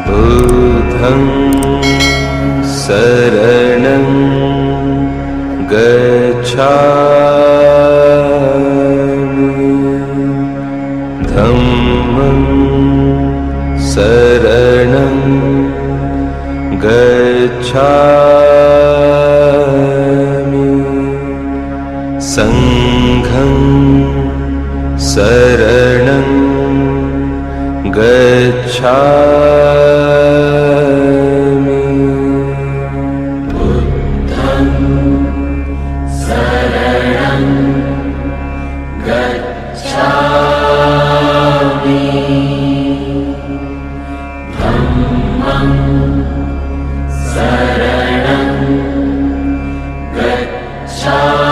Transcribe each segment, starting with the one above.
बुद्धं शरणं गच्छामि धम्मं शरणं गच्छामि संघं शरणं गच्छामि बुद्धं शरणं गच्छामि धम्मं शरणं गच्छामि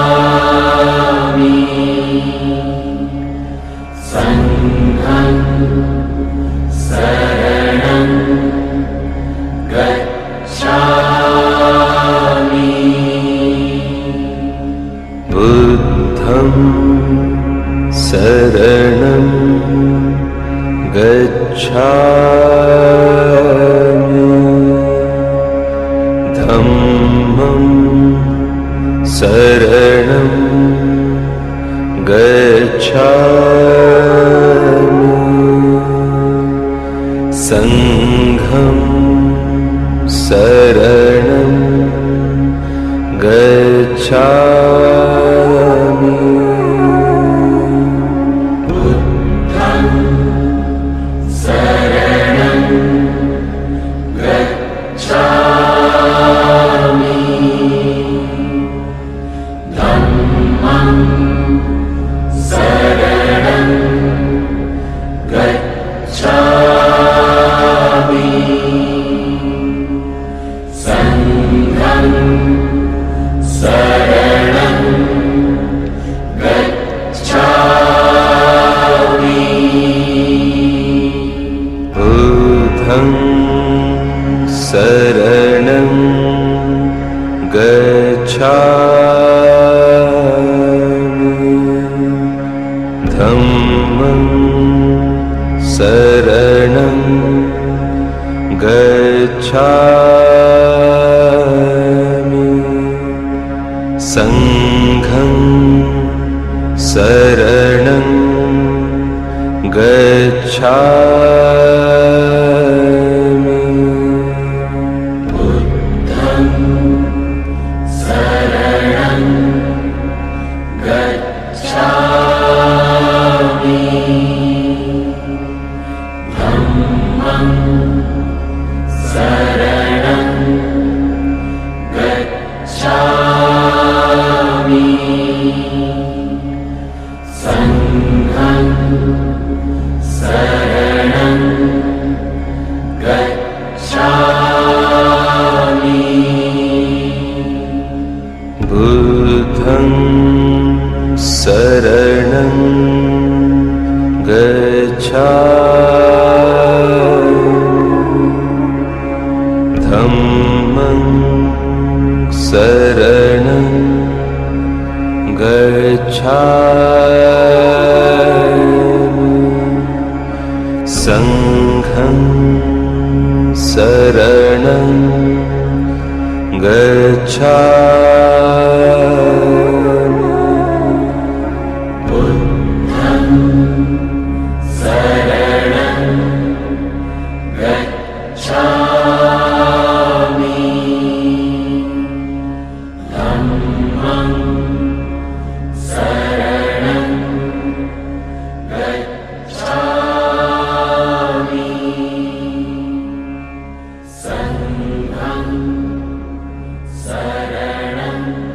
संघं शरणं गच्छामि बुद्धं शरणं गच्छामि धम्मं शरणं गच्छामि संघं शरणं गच्छामि बुद्धं शरणं गच्छामि धम्मं शरणं गच्छामि संघं शरणं गच्छामि बुद्धं शरणं गच्छामि धम्मं शरणं गच्छामि संघं शरणं गच्छामि बुद्धं शरणं गच्छामि धम्मं शरणं गच्छामि संघं शरणं गच्छामि बुद्धं शरणं गच्छामि धम्मं शरणं गच्छामि संघं शरणं गच्छामि बुद्धं शरणं गच्छामि धम्मं शरणं गच्छामि संघं शरणं गच्छामि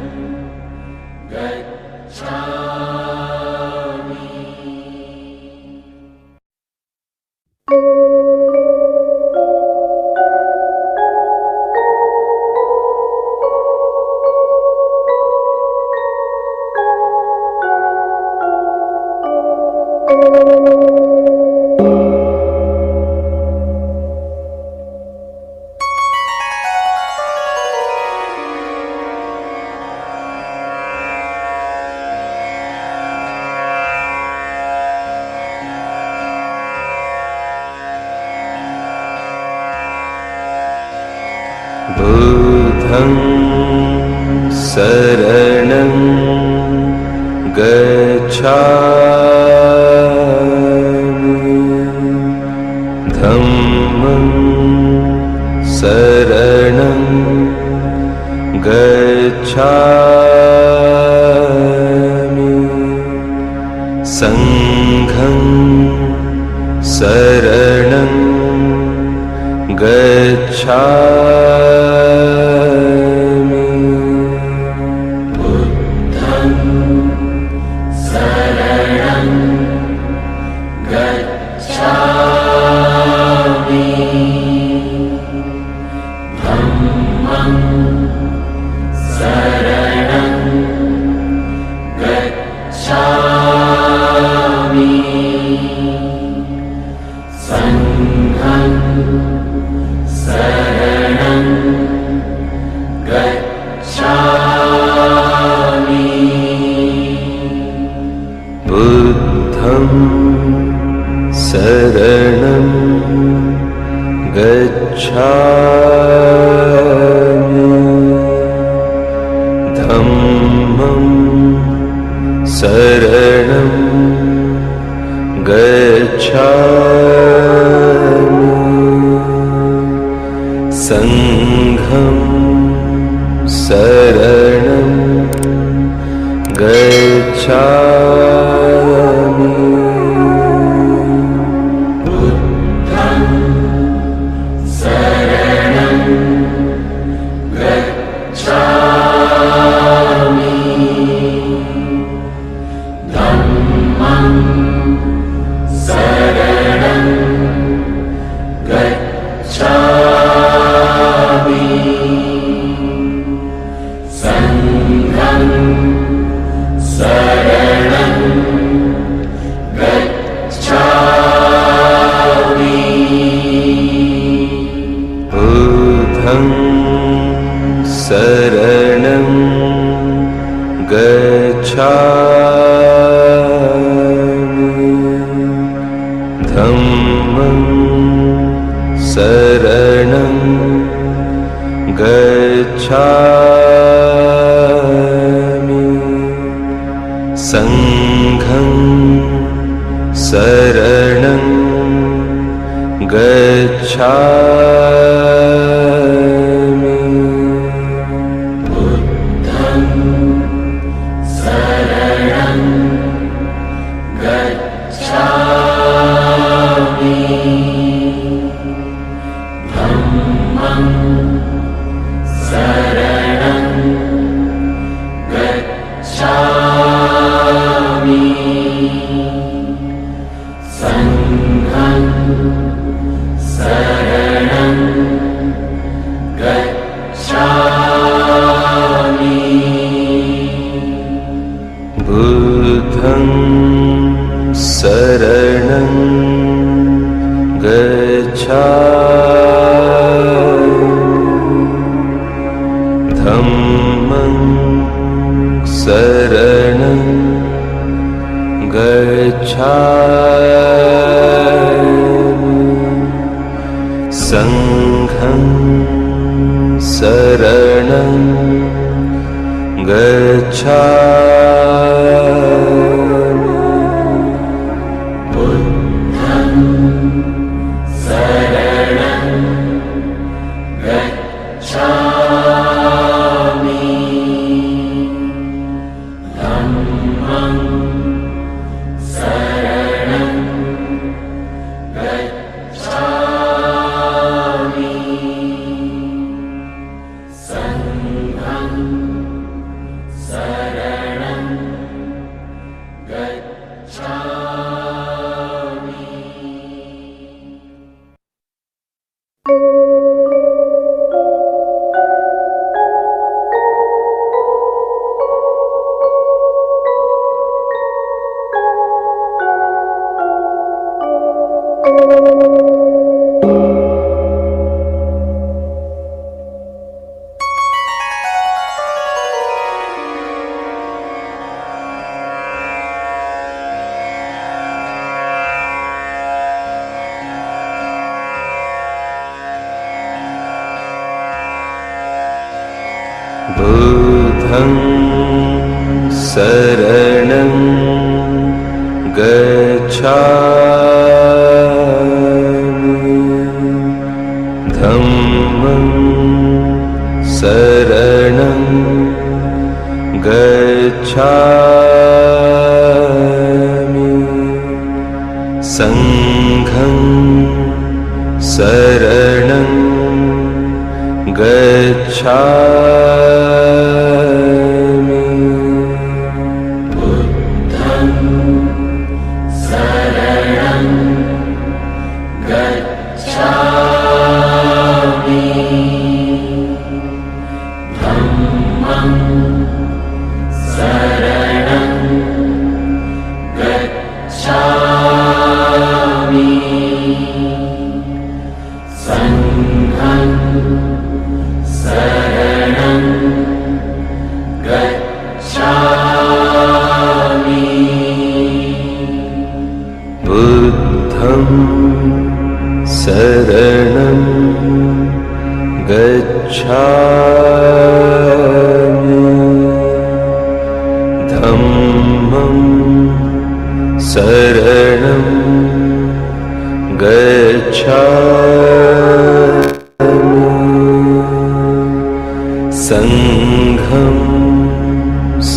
बुद्धं शरणं गच्छामि धम्मं शरणं गच्छामि संघं शरणं गच्छामि बुद्धं शरणं गच्छामि धम्मं शरणं गच्छामि संघं शरणं गच्छामि बुद्धं शरणं गच्छामि धम्मं शरणं गच्छामि संघं शरणं गच्छामि बुद्धं शरणं गच्छामि धम्मं शरणं गच्छामि संघं शरणं गच्छामि बुद्धं शरणं गच्छामि धम्मं शरणं गच्छामि संघं शरणं गच्छामि बुद्धं शरणं गच्छामि धम्मं शरणं गच्छामि संघं शरणं गच्छामि बुद्धं शरणं गच्छामि धम्मं शरणं गच्छामि संघं शरणं गच्छामि बुद्धं शरणं गच्छामि धम्मं शरणं गच्छामि संघं शरणं Buddham saranam gacchāmi, dhammam saranam gacchāmi, sangham saranam gacchāmi, Buddham saranam gacchāmi, dhammam saranam gacchāmi, sangham saranam gacchāmi, buddham saranam gacchāmi, dhammam saranam gacchāmi, sangham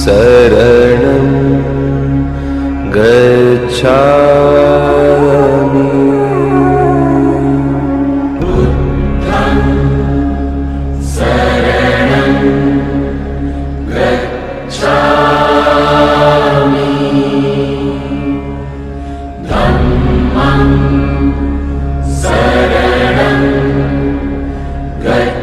saranam gacchāmi, Buddham saranam gacchāmi, dhammam saranam gacchāmi, sangham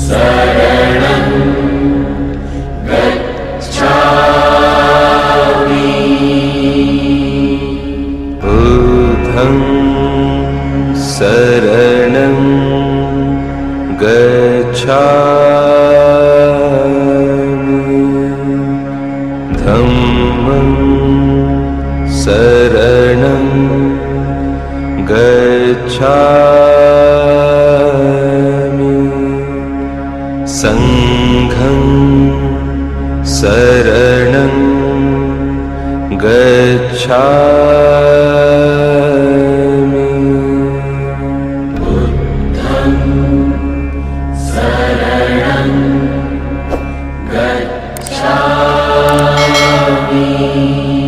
saranam gacchāmi, buddham saranam gacchāmi, dhammam saranam gacchāmi, sangham saranam gacchāmi, Buddham saranam gacchāmi,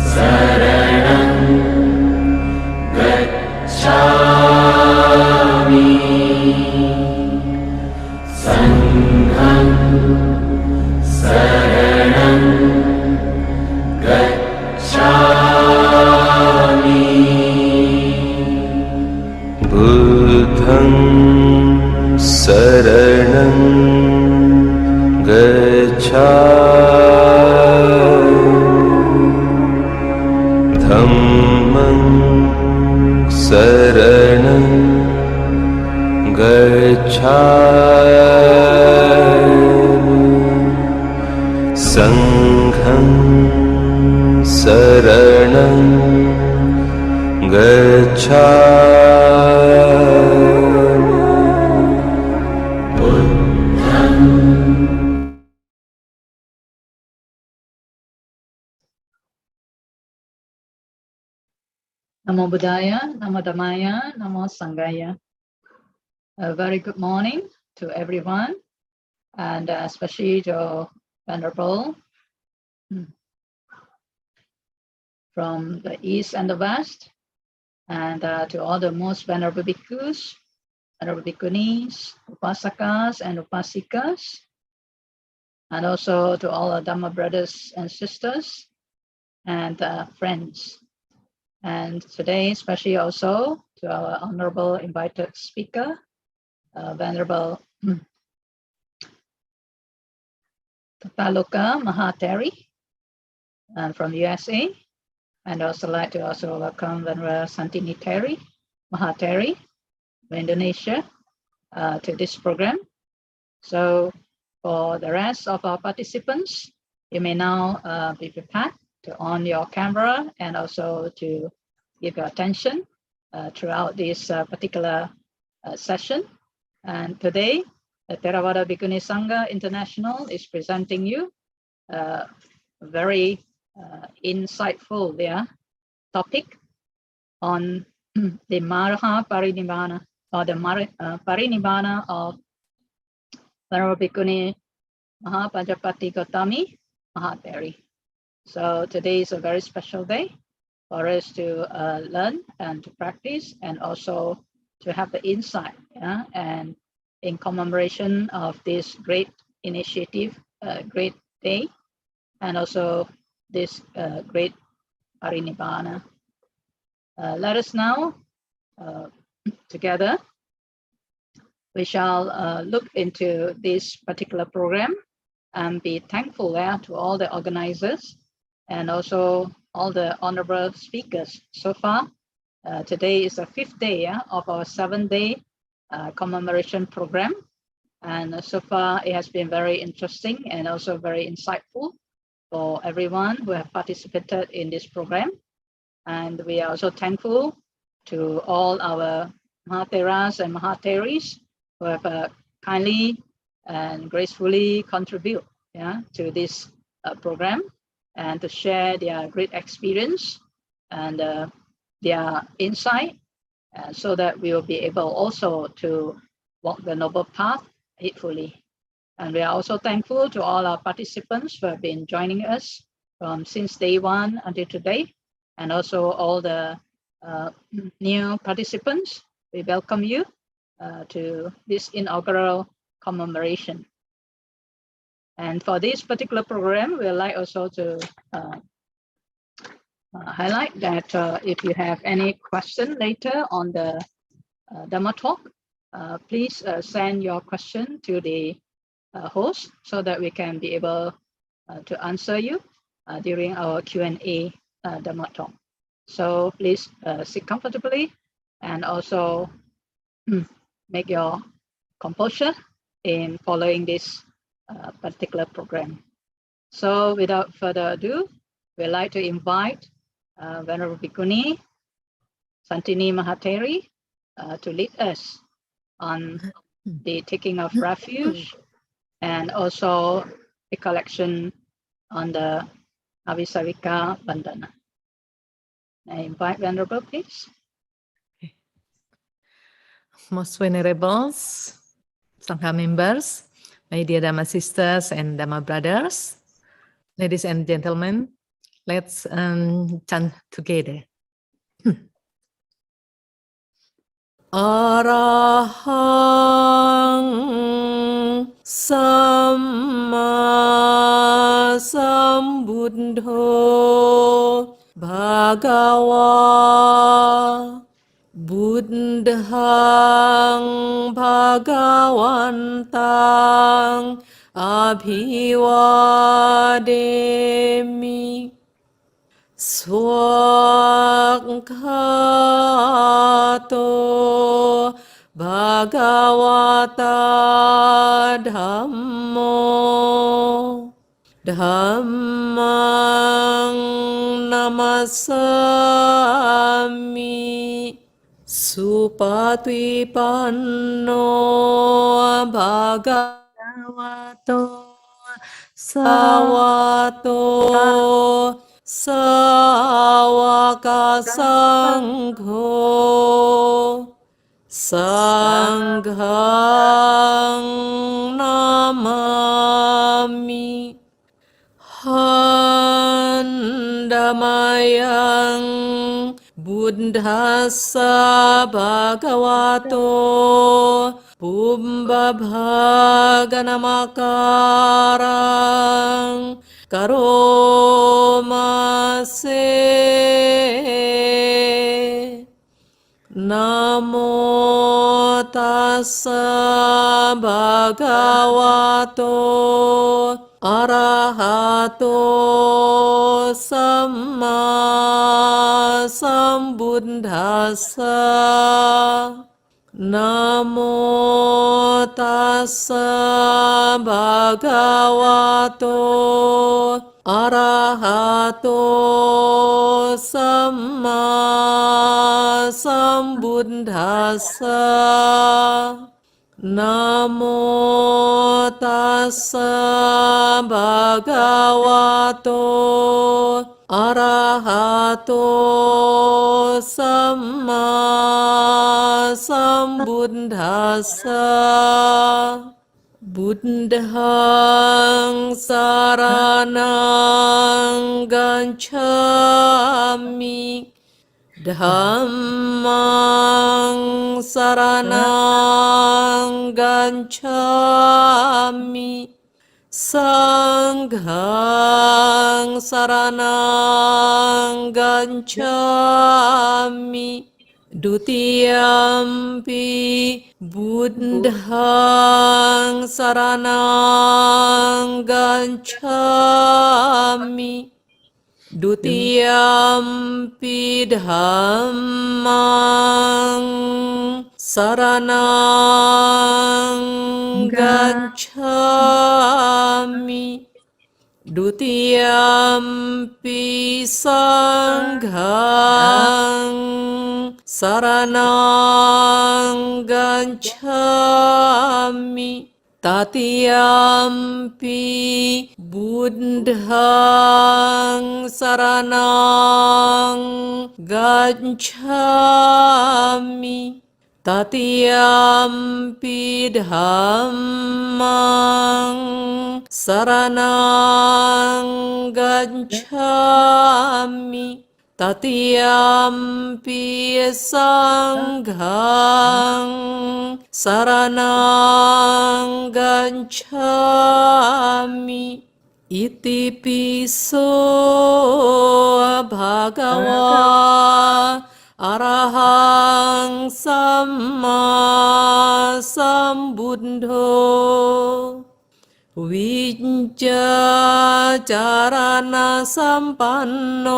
dhammam saranam gacchāmi, sangham saranam gacchāmi, buddham saranam gacchāmi, dhammam saranam gacchāmi, sangham saranam gacchāmi, Buddham Namo Buddhaya, Namo Dhammaya, Namo Sanghaya. A very good morning to everyone, and especially to Venerable from the east and the west, and to all the most Venerable Bhikkhus, Venerable Bhikkhunis, Upasakas and Upasikas, and also to all our Dhamma brothers and sisters and friends. And today, especially also to our honorable invited speaker, Venerable Tapaluka Mahateri from USA, and also like to also welcome Venerable Santini Teri Mahateri from Indonesia to this program. So for the rest of our participants, you may now be prepared to on your camera and also to give your attention throughout this particular session. And today, the Theravada Bhikkhuni Sangha International is presenting you a very insightful topic on the Mahāpajāpatī or the Parinibbāna of Venerable Bhikkhuni Mahāpajāpatī Gotamī Mahateri. So today is a very special day for us to learn and to practice, and also to have the insight, and in commemoration of this great initiative, great day, and also this great Parinibbāna. Let us now together, we shall look into this particular program and be thankful to all the organizers and also all the honorable speakers so far. Today is the 5th day of our 7-day commemoration program, and so far it has been very interesting and also very insightful for everyone who have participated in this program. And we are also thankful to all our Mahatheras and Mahateris who have kindly and gracefully contribute to this program and to share their great experience and their insight, so that we will be able also to walk the noble path faithfully. And we are also thankful to all our participants who have been joining us from since day one until today, and also all the new participants. We welcome you to this inaugural commemoration. And for this particular program, we'd like also to highlight that if you have any question later on the Dhamma talk, please send your question to the host so that we can be able to answer you during our Q&A Dhamma talk. So please sit comfortably and also make your composure in following this particular program. So without further ado, we'd like to invite Venerable Bhikkhuni Santini Mahateri to lead us on the taking of refuge and also the collection on the Avisavika Bandhana. I invite Venerable, please. Most venerables, Sangha members, my dear Dhamma sisters and Dhamma brothers, ladies and gentlemen, let's chant together. Arahang Samma Sambuddho Bhagava Buddhang Bhagavantang Abhivademi Swakhato Bhagavata Dhammo Dhammang Namasami Supatipanno Bhagavato Savato Sāvaka Sangho Sanghang Namami Handamayang Buddhassa Bhagavato Pumbabhaganamakarang Karomase นะโมตัสสะภะคะวะโตอะระหะโตสัมมาสัมพุทธัสสะนะโมตัสสะภะคะวะโตอะระหะโตสัมมาสัมพุทธัสสะนะโมตัสสะภะคะวะโตอะระหะโตสัมมาสัมพุทธัสสะบุตตังสารนังกัจฉามิธัมมังสารนังกัจฉามิสังฆังสารนังกัจฉามิ ดุติยมปิบุตตังสรณังกัจฉามิ ดุติยมปิธัมมังสรณังกัจฉามิ ดุติยมปิสังฆังสรณังกัจฉามิ ตติยมปิบุตตังสรณังกัจฉามิ ตติยมปิธัมมังสรณังกัจฉามิ ตติยมปิสังฆังสรณังกัจฉามิ อิติปิโสภะคะวะอะระหังสัมมาสัมพุทโธวิจจาจารณะสัมปันโน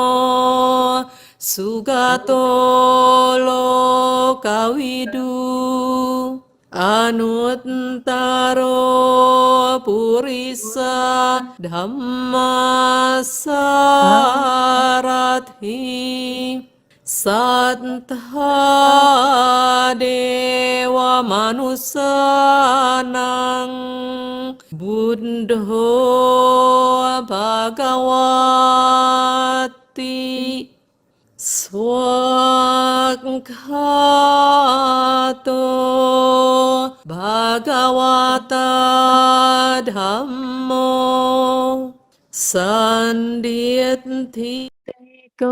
สุขโตโลกวิดูอนุตตโรปุริสธัมมาสารถิสัทธาเดวมนุสสานังบุตโธภควาติสวากขาโตภควตาธัมโมสันดิตถิโก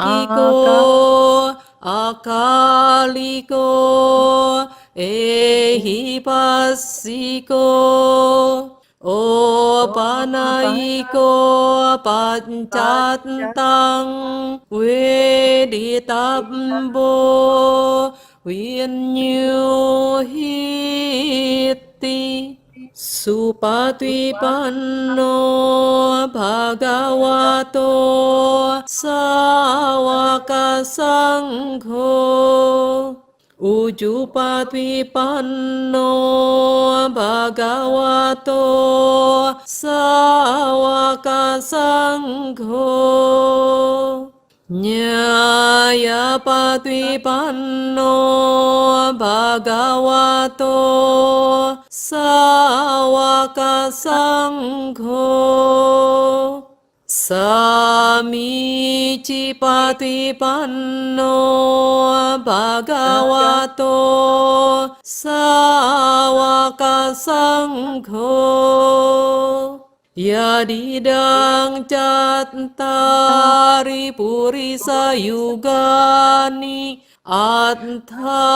ทิโกอาคาลิโกเอหิปัสสิโกโอปานายิโกปัจจัตตังเวดิตัปโบวิญญูหิติสุปฏิปันโนภะคะวะโตสาวกสังโฆอุจุปฏิปันโนภะคะวะโตสาวกสังโฆญาญาปฏิปันโนภะคะวะโตสาวกสังโฆสามิจิปฏิปันโนภะคะวะโตสาวกสังโฆยาดิดังจัตตาริปุริสยุกานิอัตถา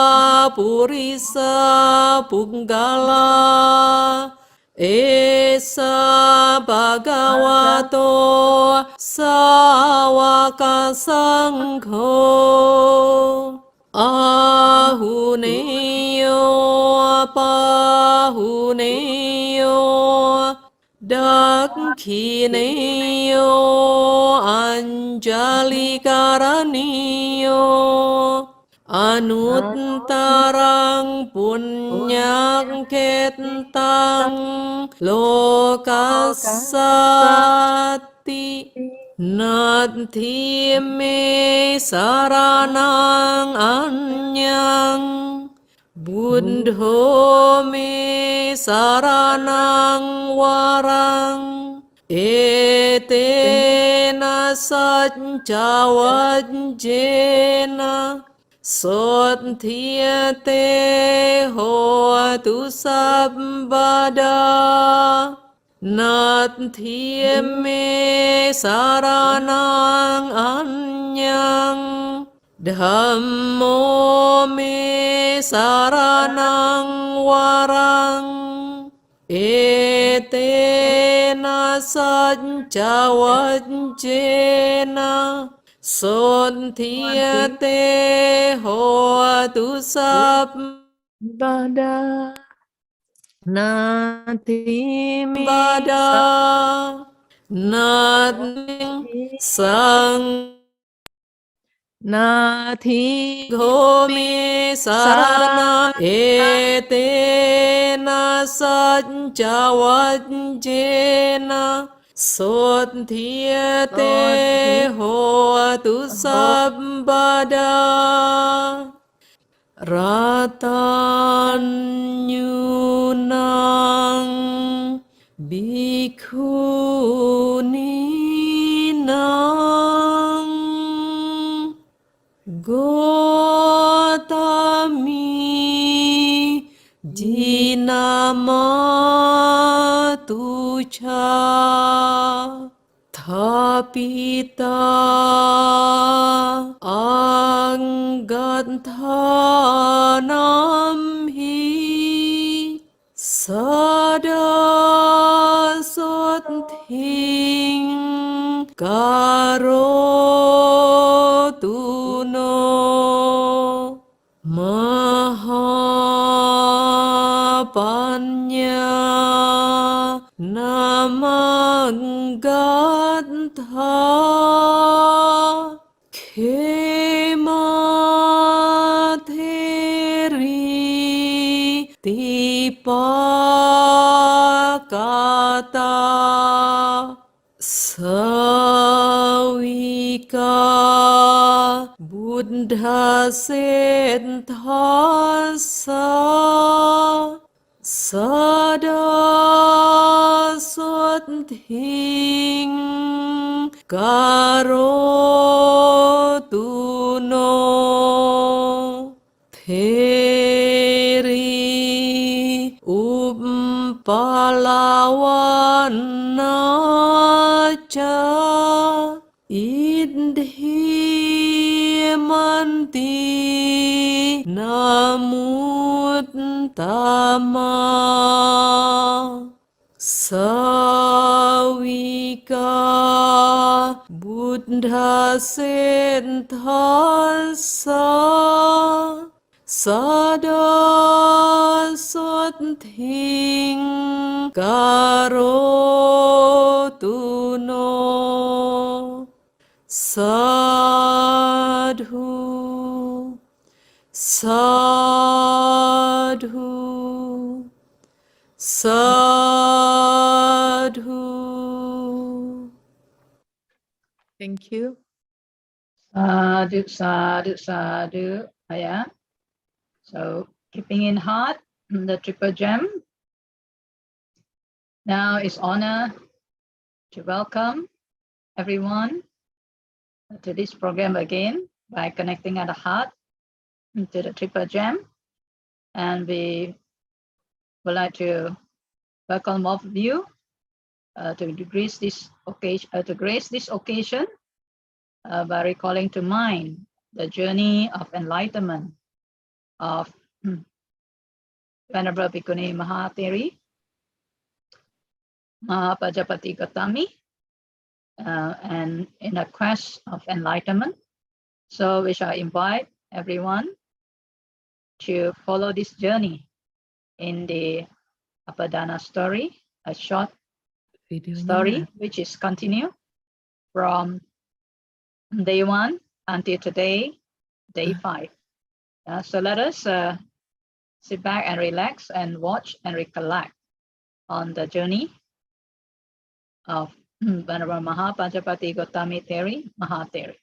ปุริสปุกกาลาเอสะภะคะวะโตสาวกสังโฆ ni yo Đắc khi ni yo Anjali karani yo Anuttarang punyak ketang lokasati Nati me saranang anyang Buddho me saranang warang Etena sajja vajjena Sotthiyate hotu sabbada Nati me saranang anyang Dhammo me saranang warang Etena sajja vajjena Sotthiyate hotu sabbada Nati bada Nati sang Nati gomi sarana Etena sajja vajjena Sotthiyate hotu sabbada Ratanyunang bhikkhuninang Gotamī jinamatuca Thapita anggathanamhi Sada sotthing karotu no Mahāpajāpatī namaggatha khematheri tipakata Sawika Buddha Sethasa Sada sotthing karotu no Theri uppalawanaca Idhimanti namuttama Sawika Buddha Sethasa Sada sotthing karotu no Sadhu Sadhu Sadhu. Thank you. Sadhu, sadhu, sadhu. Yeah. So keeping in heart the triple gem. Now it's honor to welcome everyone to this program again by connecting at the heart to the triple gem, and we would like to welcome all of you to grace this occasion by recalling to mind the journey of enlightenment of Venerable Bhikkhuni Mahāpajāpatī Gotamī, and in a quest of enlightenment. So we shall invite everyone to follow this journey in the Upadana story, a short Videonya. story, which is continue from day 1 until today, day 5. So let us sit back and relax and watch and recollect on the journey of Venerable Mahāpajāpatī Gotamī Theri, Mahatheri.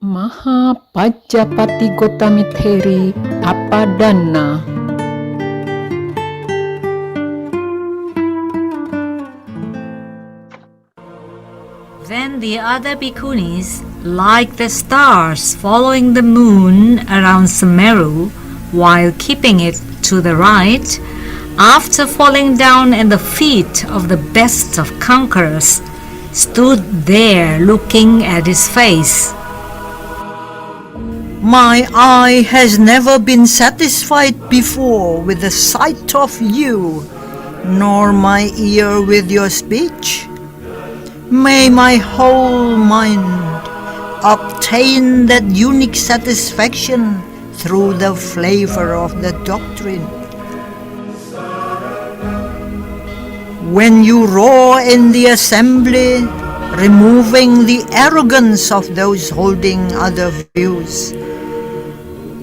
Mahāpajāpatī Gotamī Theri Apadana. Then the other bhikkhunis, like the stars following the moon around Sumeru while keeping it to the right, after falling down at the feet of the best of conquerors, stood there looking at his face. My eye has never been satisfied before with the sight of you, nor my ear with your speech. May my whole mind obtain that unique satisfaction through the flavor of the doctrine. When you roar in the assembly, removing the arrogance of those holding other views,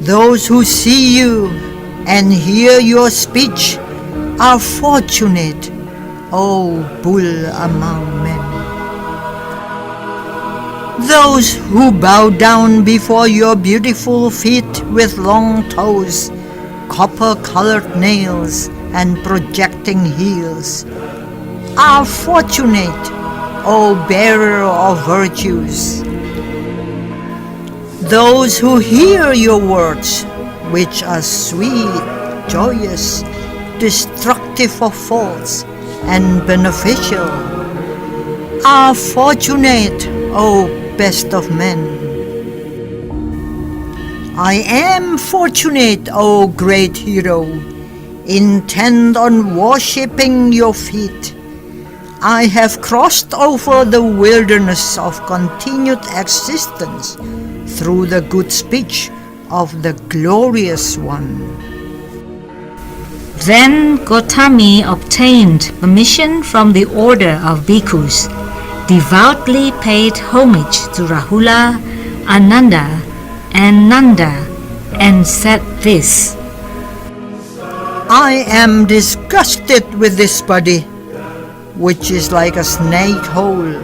those who see you and hear your speech are fortunate, O bull among men. Those who bow down before your beautiful feet with long toes, copper-colored nails, and projecting heels are fortunate, O bearer of virtues. Those who hear your words, which are sweet, joyous, destructive of faults, and beneficial, are fortunate, O best of men. I am fortunate, O great hero, intent on worshipping your feet. I have crossed over the wilderness of continued existence through the good speech of the Glorious One. Then Gotamī obtained permission from the order of bhikkhus, devoutly paid homage to Rahula, Ananda, and Nanda, and said this: I am disgusted with this body, which is like a snake hole,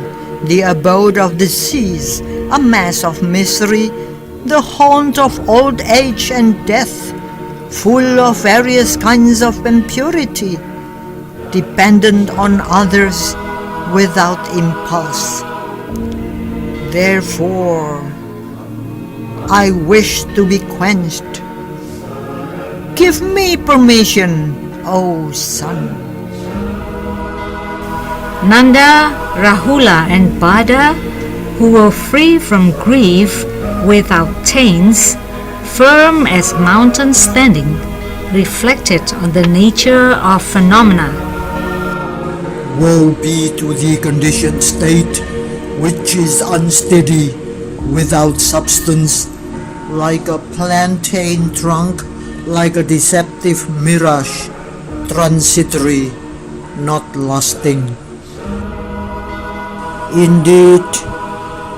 the abode of disease, a mass of misery, the haunt of old age and death, full of various kinds of impurity, dependent on others without impulse. Therefore, I wish to be quenched. Give me permission, O son. Nanda, Rahula, and Bhada, who were free from grief without taints, firm as mountains standing, reflected on the nature of phenomena. Woe be to the conditioned state, which is unsteady, without substance, like a plantain trunk, like a deceptive mirage, transitory, not lasting. Indeed,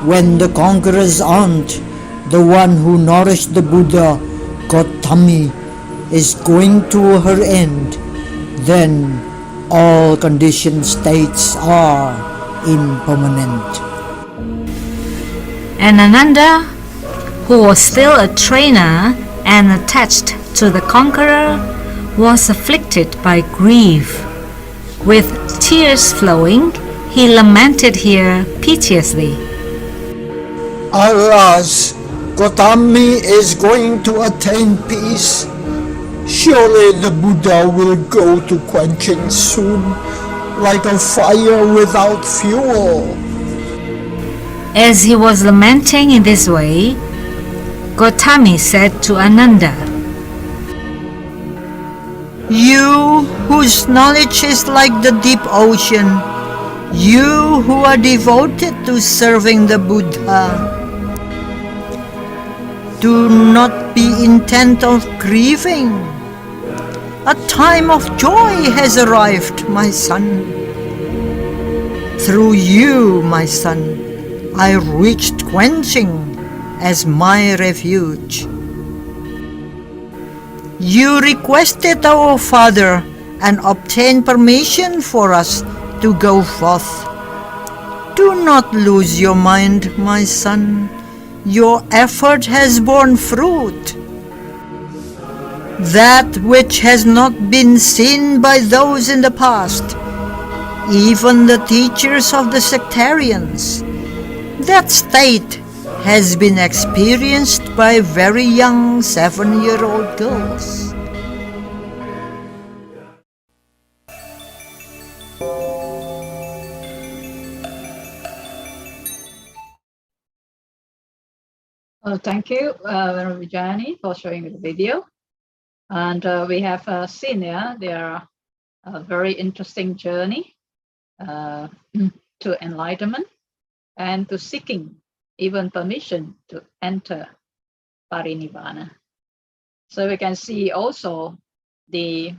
when the conqueror's aunt, the one who nourished the Buddha, Gotamī, is going to her end, then all conditioned states are impermanent. And Ananda, who was still a trainer and attached to the conqueror, was afflicted by grief. With tears flowing, he lamented here piteously. Alas, Gotamī is going to attain peace. Surely the Buddha will go to quenching soon, like a fire without fuel. As he was lamenting in this way, Gotamī said to Ananda, You whose knowledge is like the deep ocean, you who are devoted to serving the Buddha, do not be intent of grieving. a time of joy has arrived, my son. Through you, my son, I reached quenching as my refuge. You requested our Father and obtained permission for us to go forth. Do not lose your mind, my son. Your effort has borne fruit. That which has not been seen by those in the past, even the teachers of the sectarians, that state has been experienced by very young 7-year-old girls. Well, thank you, Venerable Vijayani, for showing the video. And we have seen their very interesting journey to enlightenment and to seeking even permission to enter Parinibbāna. So we can see also the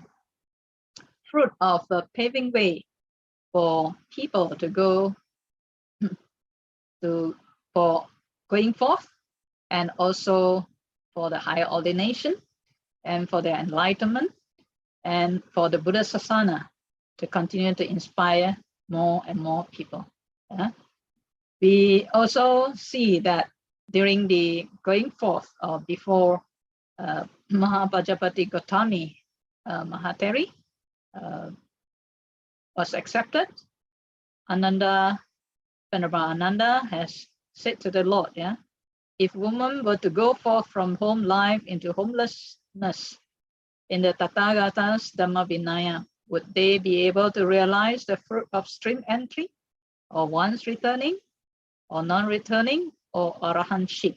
fruit of paving way for people to go for going forth, and also for the higher ordination, and for their enlightenment, and for the Buddha Sasana to continue to inspire more and more people. We also see that during the going forth or before Mahāpajāpatī Gotamī Mahāteri was accepted, Venerable Ananda has said to the Lord, if women were to go forth from home life into homelessness in the Tathagata's Dhamma Vinaya, would they be able to realize the fruit of stream entry, or once returning, or non-returning, or arahantship?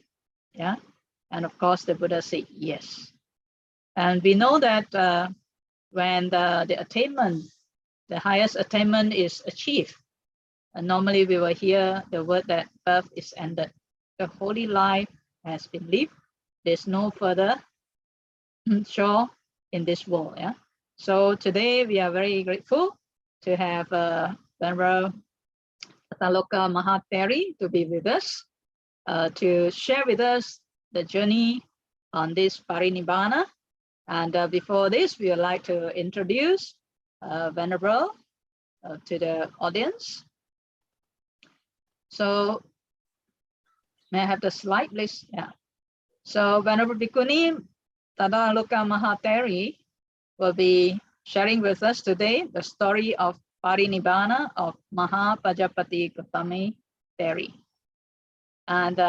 And of course the Buddha said yes. And we know that when the attainment, the highest attainment is achieved, and normally we will hear the word that birth is ended. The holy life has been lived. There's no further shore in this world. So today we are very grateful to have Venerable Tataloka Mahāteri to be with us, to share with us the journey on this Parinibbāna. And before this, we would like to introduce Venerable to the audience. So may I have the slide, please? So Venerable Bhikkhuni Tataloka Mahāteri will be sharing with us today the story of Parinibbāna of Mahāpajāpatī Gotamī Theri. And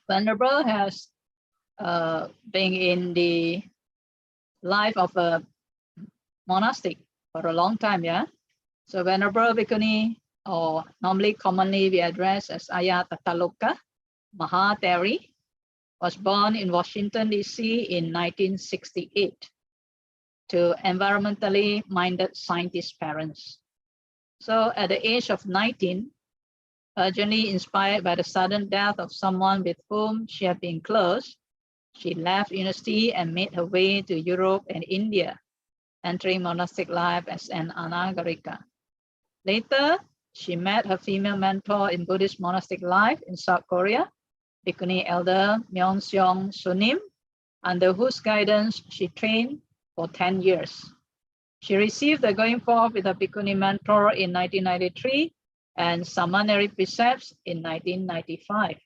Venerable has been in the life of a monastic for a long time, So Venerable Bhikkhuni, or normally commonly we address as Ayya Tataloka Mahāteri, was born in Washington, D.C. in 1968 to environmentally minded scientist parents. So at the age of 19, urgently inspired by the sudden death of someone with whom she had been close, she left university and made her way to Europe and India, entering monastic life as an anagarika. Later, she met her female mentor in Buddhist monastic life in South Korea, Bhikkhuni Elder Myeongseong Sunim, under whose guidance she trained for 10 years. She received the going forth with her Bhikkhuni mentor in 1993 and Samaneri precepts in 1995.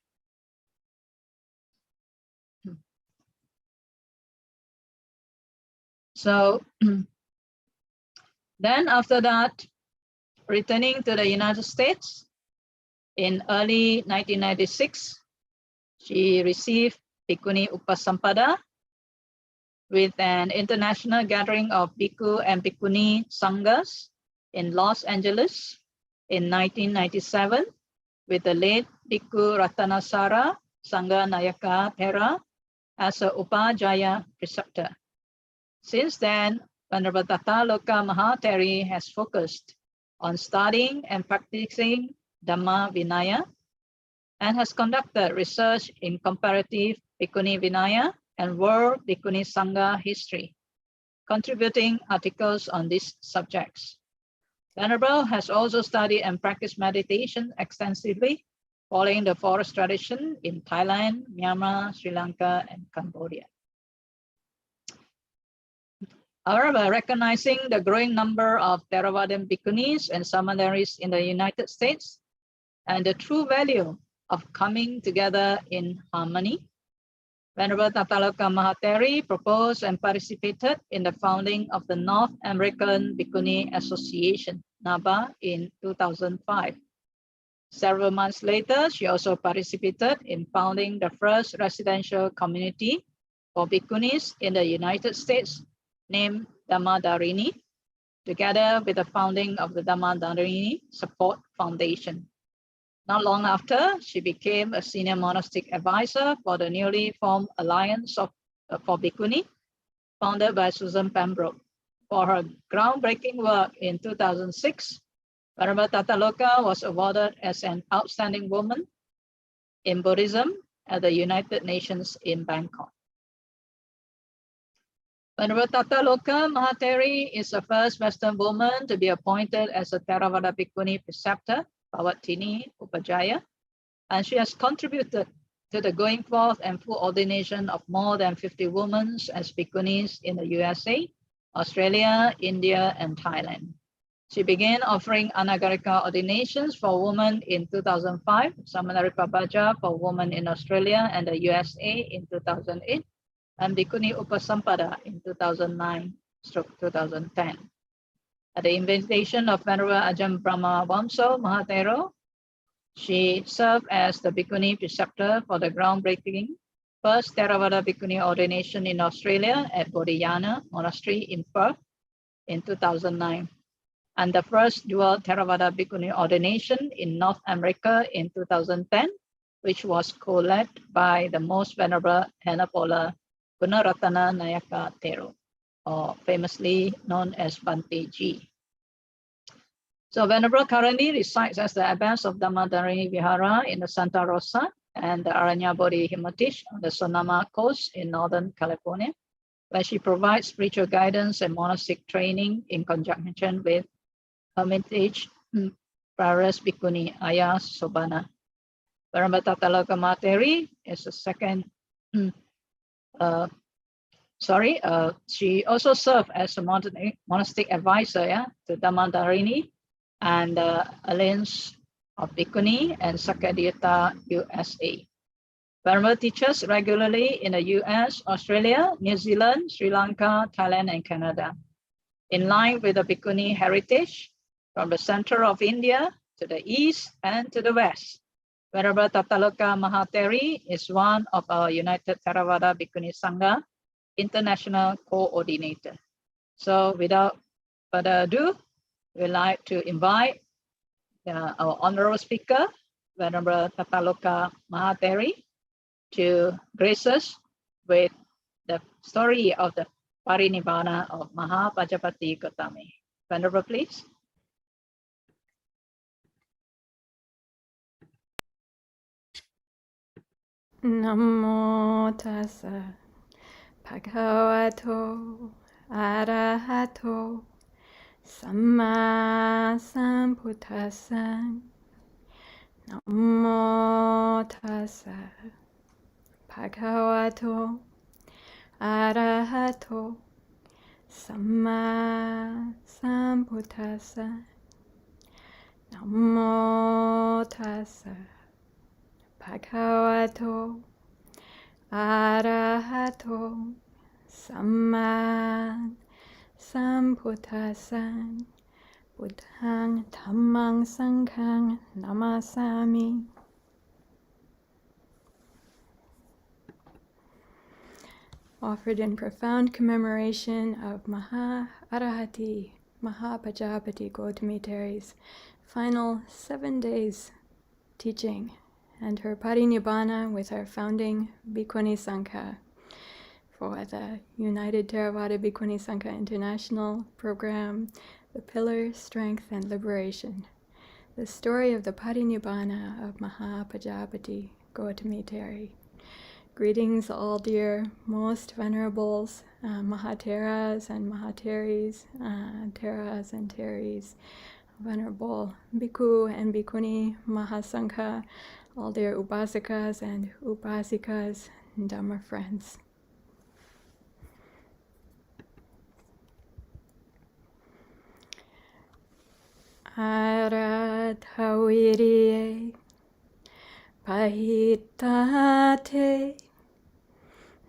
So then after that, returning to the United States in early 1996, she received Bhikkhuni Upasampada with an international gathering of Bhikkhu and Bhikkhuni Sanghas in Los Angeles in 1997 with the late Bhikkhu Ratanasara Sangha Nayaka Thera as a Upajjhaya preceptor. Since then, Venerable Tataloka Mahāteri has focused on studying and practicing Dhamma Vinaya and has conducted research in comparative Bhikkhuni Vinaya and world Bhikkhuni Sangha history. contributing articles on these subjects. Venerable has also studied and practiced meditation extensively, following the forest tradition in Thailand, Myanmar, Sri Lanka, and Cambodia. However, recognizing the growing number of Theravadan bhikkhunis and samaneris in the United States and the true value of coming together in harmony, Venerable Tataloka Mahatheri proposed and participated in the founding of the North American Bhikkhuni Association, NABA, in 2005. Several months later, she also participated in founding the first residential community for bhikkhunis in the United States, named Dhammadharini, together with the founding of the Dhammadharini Support Foundation. Not long after, she became a senior monastic advisor for the newly formed Alliance for Bhikkhuni, founded by Susan Pembroke. For her groundbreaking work in 2006, Venerable Tataloka was awarded as an outstanding woman in Buddhism at the United Nations in Bangkok. Venerable Tataloka Mahatheri is the first Western woman to be appointed as a Theravada Bhikkhuni preceptor, Pavatini Upajaya, and she has contributed to the going forth and full ordination of more than 50 women as bhikkhunis in the USA, Australia, India, and Thailand. She began offering anagarika ordinations for women in 2005, Samanaripapaja for women in Australia and the USA in 2008, and Bhikkhuni Upasampada in 2009-2010. At the invitation of Venerable Ajahn Brahma Vamso Mahatero, she served as the Bhikkhuni preceptor for the groundbreaking first Theravada Bhikkhuni ordination in Australia at Bodhayana Monastery in Perth in 2009, and the first dual Theravada Bhikkhuni ordination in North America in 2010, which was co-led by the Most Venerable Henapola Gunaratana Nayaka Thero, or famously known as Bhante Ji. So Venerable currently resides as the abbess of Dhammadharini Vihara in the Santa Rosa and the Aranya Bodhi Himatish on the Sonoma coast in Northern California, where she provides spiritual guidance and monastic training in conjunction with Hermitage Praras Bhikkhuni Aya Sobana. Venerable Tataloka Mahatheri is the second she also served as a monastic advisor to Dhammadharini and the Alliance of Bhikkhuni and Sakadhyata USA. Venerable teaches regularly in the US, Australia, New Zealand, Sri Lanka, Thailand, and Canada. In line with the Bhikkhuni heritage, from the center of India to the east and to the west, Venerable Tataloka Mahatheri is one of our United Theravada Bhikkhuni Sangha International Coordinator. So without further ado, we'd like to invite our honorable speaker, Venerable Tataloka Mahatheri, to grace us with the story of the Parinibbāna of Mahāpajāpatī Gotamī. Venerable, please. Namo tassa bhagavato arahato samma sambuddhassa. Namo tassa bhagavato arahato samma sambuddhassa. Namo tassa bhagavato arahato samma sambuddhassa. Buddhaṃ dhammāṃ saṅghāṃ namasami. Offered in profound commemoration of Mahāpajāpatī Gotamī Teri's final 7 days teaching and her Parinibbāna with our founding Bhikkhuni Sangha for the United Theravada Bhikkhuni Sangha International Program, The Pillar, Strength, and Liberation. The story of the Parinibbāna of Mahāpajāpatī Gotamī Teri. Greetings, all dear most venerables, Mahateras and Mahateris, Teras and Teris, Venerable Bhikkhu and Bhikkhuni, Mahasangha, all dear Upasakas and Upasikas, Dhamma friends. Arathaviriye Pahitate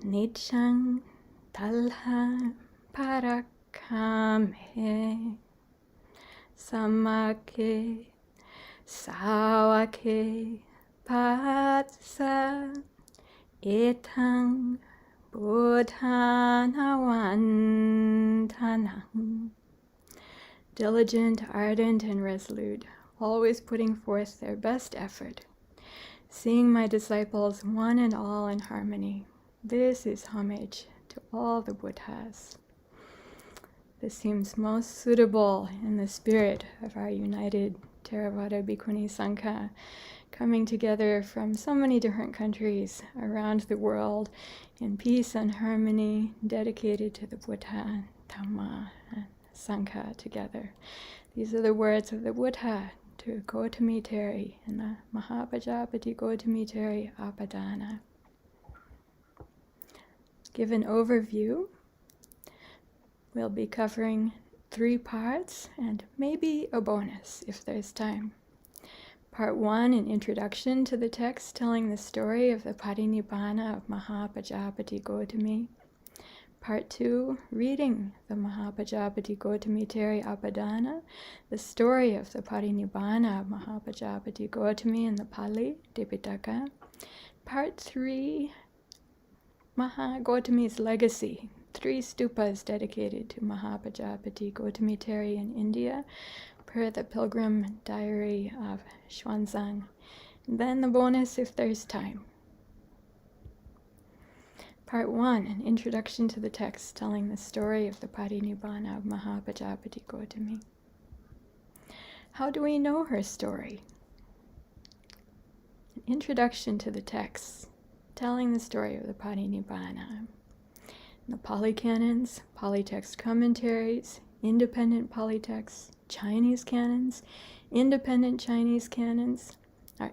Nichang Talha Parakame Samake Sawake Patsa Etang Buddhanavantanang. Diligent, ardent, and resolute, always putting forth their best effort, seeing my disciples one and all in harmony. This is homage to all the Buddhas. This seems most suitable in the spirit of our united Theravada Bhikkhuni Sangha, coming together from so many different countries around the world in peace and harmony, dedicated to the Buddha, Dhamma, and Sangha together. These are the words of the Buddha to Gotamī Teri in the Mahāpajāpatī Gotamī Teri Apadana. Give an overview. We'll be covering 3 parts and maybe a bonus if there's time. Part 1, an introduction to the text telling the story of the Parinibbāna of Mahāpajāpatī Gotamī. Part 2, reading the Mahāpajāpatī Gotamī Teri Apadana, the story of the Parinibbāna of Mahāpajāpatī Gotamī in the Pali, Tipitaka. Part 3, Gotamī's legacy, 3 stupas dedicated to Mahāpajāpatī Gotamī Teri in India, per the Pilgrim Diary of Xuanzang. And then the bonus if there's time. Part 1, an introduction to the text telling the story of the Parinibbāna of Mahāpajāpatī Gotamī. How do we know her story? An introduction to the text telling the story of the Parinibbāna. The Pali canons, Pali text commentaries, independent Pali texts, Chinese canons, independent Chinese canons,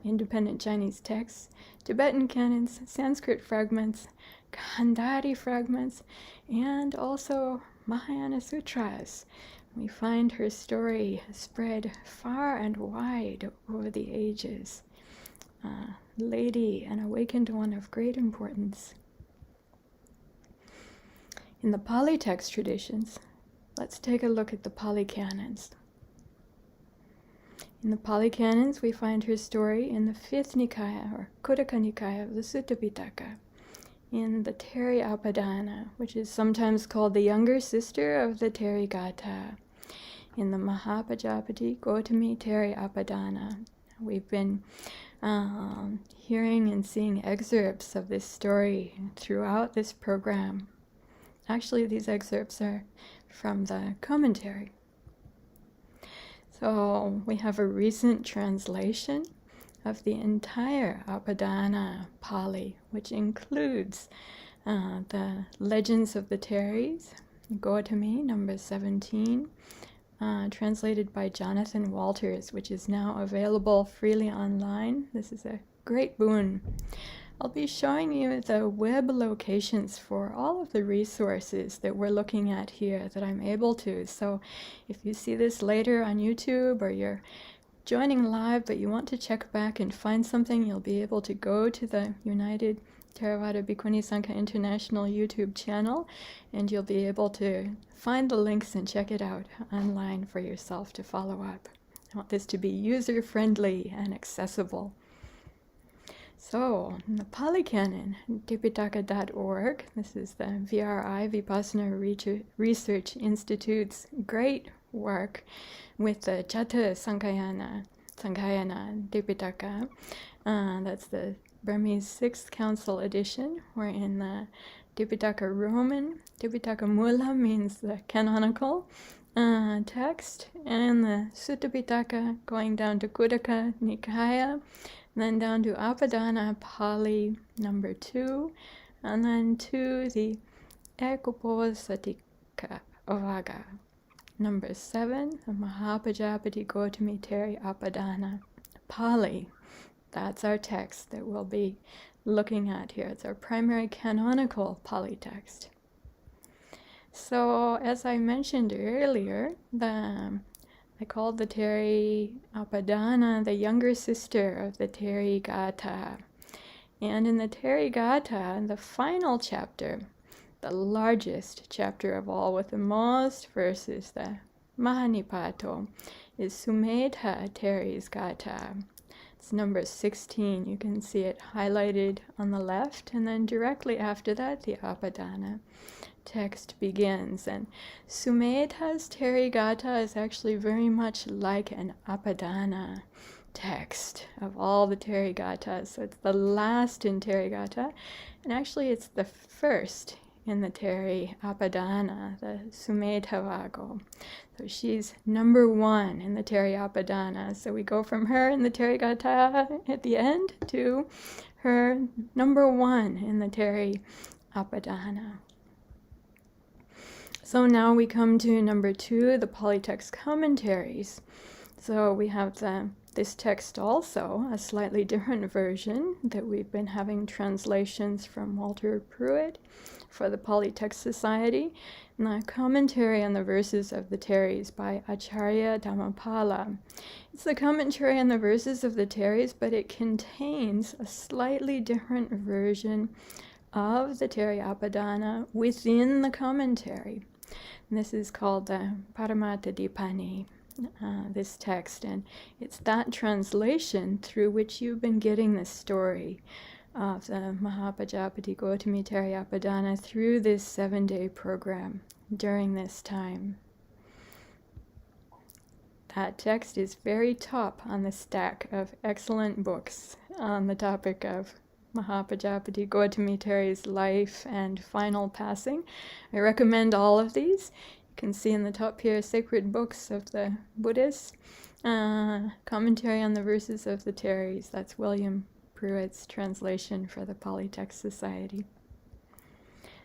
independent Chinese texts, Tibetan canons, Sanskrit fragments, Gandhari fragments, and also Mahayana Sutras. We find her story spread far and wide over the ages. Lady, an awakened one of great importance. In the Pali text traditions, let's take a look at the Pali canons. In the Pali canons, we find her story in the 5th Nikaya, or Khuddaka Nikaya of the Sutta Pitaka, in the Teri Apadana, which is sometimes called the younger sister of the Teri Gatha, in the Mahāpajāpatī Gotamī Teri Apadana. We've been hearing and seeing excerpts of this story throughout this program. Actually, these excerpts are from the commentary. So we have a recent translation of the entire Apadana Pali, which includes the Legends of the Teris, Gotamī, number 17, translated by Jonathan Walters, which is now available freely online. This is a great boon. I'll be showing you the web locations for all of the resources that we're looking at here that I'm able to. So if you see this later on YouTube, or you're joining live but you want to check back and find something, you'll be able to go to the United Theravada Bhikkhuni Sangha International YouTube channel, and you'll be able to find the links and check it out online for yourself to follow up. I want this to be user-friendly and accessible. So, in the Pali Canon, Tipitaka.org, this is the VRI, Vipassana Research Institute's great work with the Chatta Sankhayana Tipitaka. That's the Burmese 6th Council edition. We're in the Tipitaka Roman. Tipitaka Mula means the canonical text, and the Sutta Pitaka going down to Khuddaka Nikaya. then down to Apadana Pali number 2, and then to the Ekoposatika Vaga number 7, the Mahāpajāpatī Gotamī Teri Apadana Pali. That's our text that we'll be looking at here. It's our primary canonical Pali text. So, as I mentioned earlier, I called the Teri Apadana the younger sister of the Teri Gata. And in the Teri Gata, the final chapter, the largest chapter of all with the most verses, the Mahanipato, is Sumedha Teri's Gata. It's number 16. You can see it highlighted on the left, and then directly after that, the Apadana text begins. And Sumedha's Teri Gata is actually very much like an Apadana text of all the Teri Gatas. So it's the last in Teri Gata, and actually it's the first in the Teri Apadana, the Sumedha Vago. So she's number 1 in the Teri Apadana. So we go from her in the Teri Gata at the end to her number 1 in the Teri Apadana. So now we come to number 2, the polytext commentaries. So we have this text also, a slightly different version that we've been having translations from Walter Pruitt for the Polytext Society, and a commentary on the verses of the Teris by Acharya Dhammapala. It's the commentary on the verses of the Teris, but it contains a slightly different version of the Teri Apadana within the commentary. And this is called the Paramattha Dipani, this text, and it's that translation through which you've been getting the story of the Mahāpajāpatī Gotamī Teri Apadana through this 7-day program during this time. That text is very top on the stack of excellent books on the topic of Mahāpajāpatī Gotamī Teri's life and final passing. I recommend all of these. You can see in the top here, Sacred Books of the Buddhists, commentary on the verses of the Teris. That's William Pruitt's translation for the Polytext Society.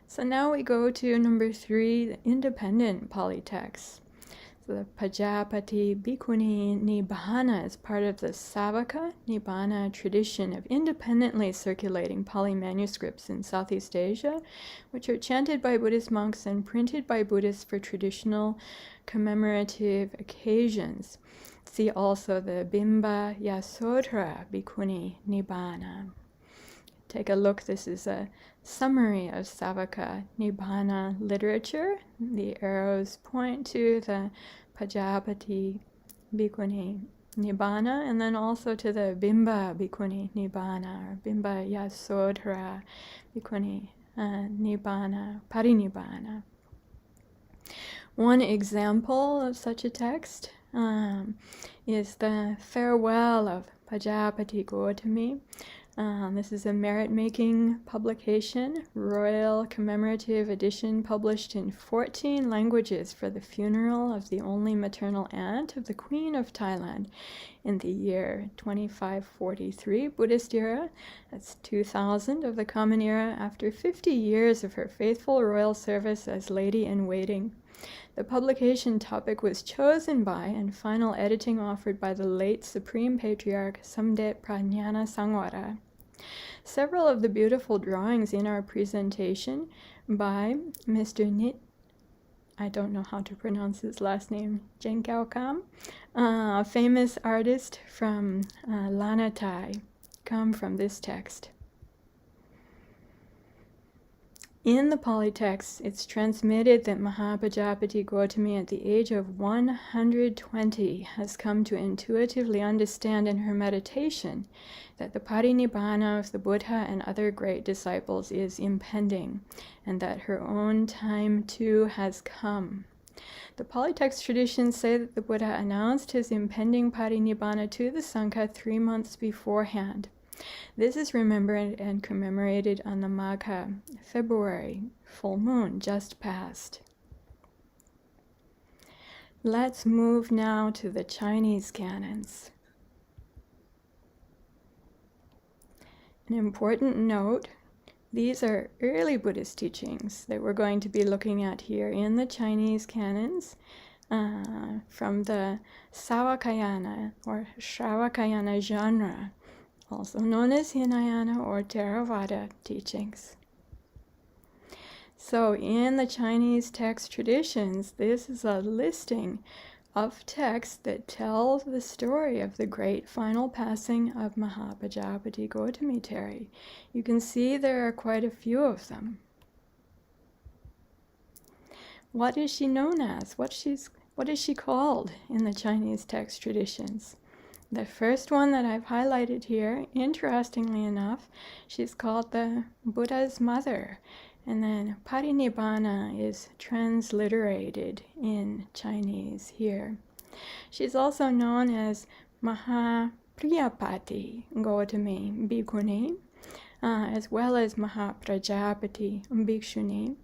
So now we go to number 3, the independent polytexts. So the Pajāpatī Bhikkhuni Nibbāna is part of the Savaka Nibbāna tradition of independently circulating Pali manuscripts in Southeast Asia, which are chanted by Buddhist monks and printed by Buddhists for traditional commemorative occasions. See also the Bimba Yasodhara Bhikkhuni Nibbāna. Take a look. This is a summary of Savaka Nibbāna literature. The arrows point to the Pajāpatī Bhikkhuni Nibbāna, and then also to the Bimba Bhikkhuni Nibbāna, or Bimba Yasodhara Bhikkhuni Nibbāna, Parinibbāna. One example of such a text is the Farewell of Pajāpatī Gotamī. This is a merit-making publication, royal commemorative edition published in 14 languages for the funeral of the only maternal aunt of the Queen of Thailand in the year 2543 Buddhist era. That's 2000 of the Common Era, after 50 years of her faithful royal service as lady-in-waiting. The publication topic was chosen by and final editing offered by the late Supreme Patriarch Samdet Prajnana Sangwara. Several of the beautiful drawings in our presentation by Mr. I don't know how to pronounce his last name, Jenkaukam, a famous artist from Lanatai, come from this text. In the Polytext, it's transmitted that Mahāpajāpatī Gotamī at the age of 120 has come to intuitively understand in her meditation that the Parinibbāna of the Buddha and other great disciples is impending, and that her own time too has come. The Polytext traditions say that the Buddha announced his impending Parinibbāna to the Sangha 3 months beforehand. This is remembered and commemorated on the Magha, February, full moon just passed. Let's move now to the Chinese canons. An important note, these are early Buddhist teachings that we're going to be looking at here in the Chinese canons from the Savakayana or Shravakayana genre, also known as Hinayana or Theravada teachings. So in the Chinese text traditions, this is a listing of texts that tell the story of the great final passing of Mahāpajāpatī Gotamī Teri. You can see there are quite a few of them. What is she known as? What is she called in the Chinese text traditions? The first one that I've highlighted here, interestingly enough, she's called the Buddha's mother. And then Parinibbāna is transliterated in Chinese here. She's also known as Mahāpajāpatī Gotamī Bhikkhuni, as well as Mahāpajāpatī Bhikshuni.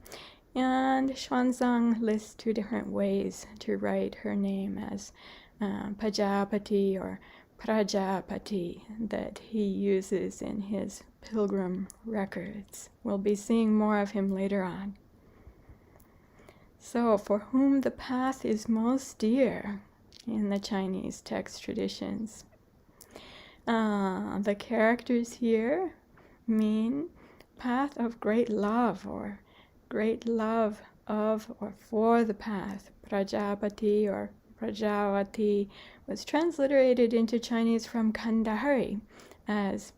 And Xuanzang lists two different ways to write her name as Pajapati or Prajapati that he uses in his pilgrim records. We'll be seeing more of him later on. So, for whom the path is most dear in the Chinese text traditions. The characters here mean path of great love or great love of or for the path. Prajapati or Prajavati was transliterated into Chinese from Kandahari as,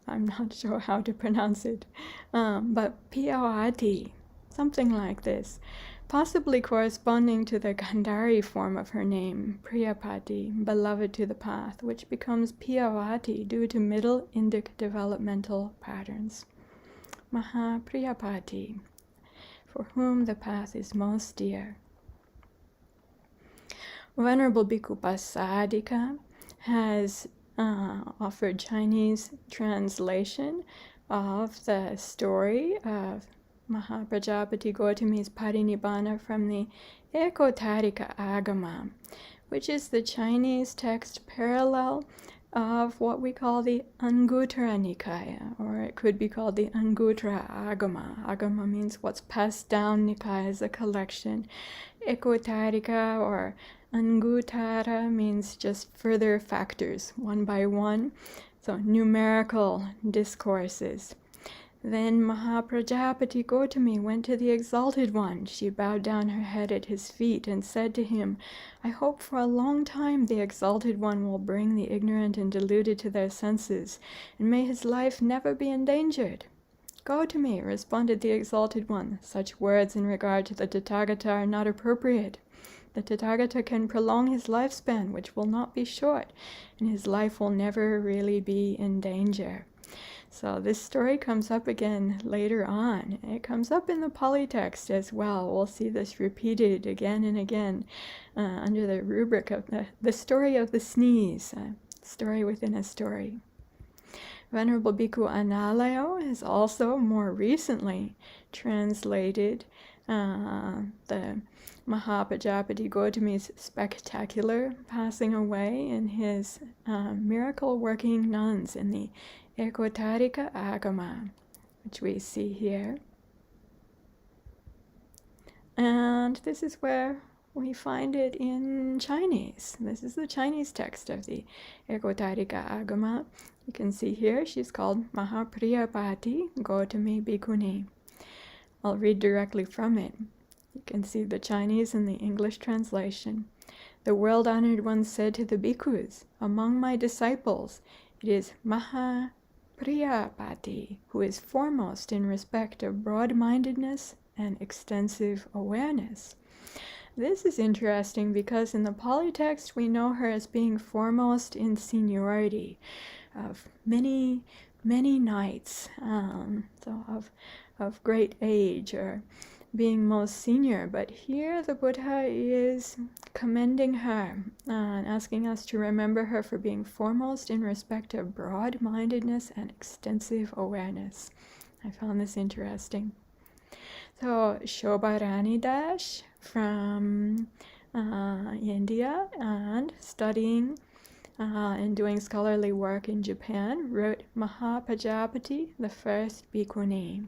I'm not sure how to pronounce it, but Piyawati, something like this, possibly corresponding to the Kandahari form of her name, Priyapati, beloved to the path, which becomes Piyawati due to Middle Indic developmental patterns. Mahāpajāpatī, for whom the path is most dear. Venerable Bhikkhu Pasadika has offered Chinese translation of the story of Mahāpajāpatī Gotami's Parinibbāna from the Ekotarika Agama, which is the Chinese text parallel of what we call the Anguttara Nikaya, or it could be called the Anguttara Agama. Agama means what's passed down, Nikaya is a collection. Ekotarika or Anguttara means just further factors, one by one, so numerical discourses. Then Mahāpajāpatī Gotami went to the Exalted One. She bowed down her head at his feet and said to him, I hope for a long time the Exalted One will bring the ignorant and deluded to their senses, and may his life never be endangered. Gotami, responded the Exalted One, such words in regard to the Tathagata are not appropriate. The Tathagata can prolong his lifespan, which will not be short, and his life will never really be in danger. So this story comes up again later on. It comes up in the Pali text as well. We'll see this repeated again and again under the rubric of the story of the sneeze, story within a story. Venerable Bhikkhu Analayo has also more recently translated the Mahāpajāpatī Gotami's spectacular passing away in his miracle-working nuns in the Ekotarika Agama, which we see here. And this is where we find it in Chinese. This is the Chinese text of the Ekotarika Agama. You can see here she's called Mahāpajāpatī Gotamī Bhikkhuni. I'll read directly from it. You can see the Chinese and the English translation. The world-honored one said to the bhikkhus, among my disciples, it is Mahāpajāpatī who is foremost in respect of broad-mindedness and extensive awareness. This is interesting because in the Pali text we know her as being foremost in seniority of many knights, of great age or being most senior, but here the Buddha is commending her and asking us to remember her for being foremost in respect of broad-mindedness and extensive awareness. I found this interesting. So Shobharani Dash from India and studying and doing scholarly work in Japan, wrote Mahāpajāpatī, the first bhikkhuni.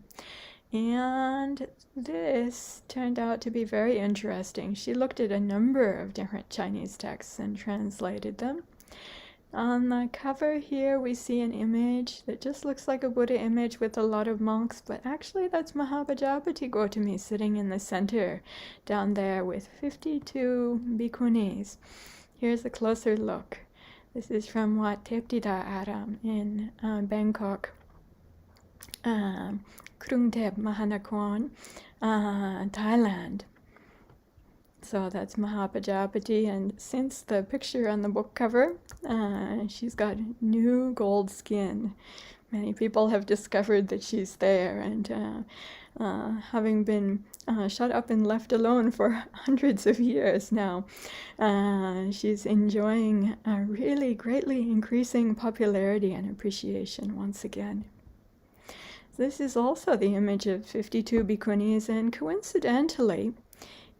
And this turned out to be very interesting. She looked at a number of different Chinese texts and translated them. On the cover here we see an image that just looks like a Buddha image with a lot of monks, but actually that's Mahāpajāpatī Gotamī sitting in the center down there with 52 bhikkhunis. Here's a closer look. This is from Wat Theptida Aram in Bangkok, Krungthep Mahanakhon, Thailand. So that's Mahāpajāpatī, and since the picture on the book cover, she's got new gold skin. Many people have discovered that she's there, and having been shut up and left alone for hundreds of years now, she's enjoying a really greatly increasing popularity and appreciation once again. This is also the image of 52 bhikkhunis, and coincidentally,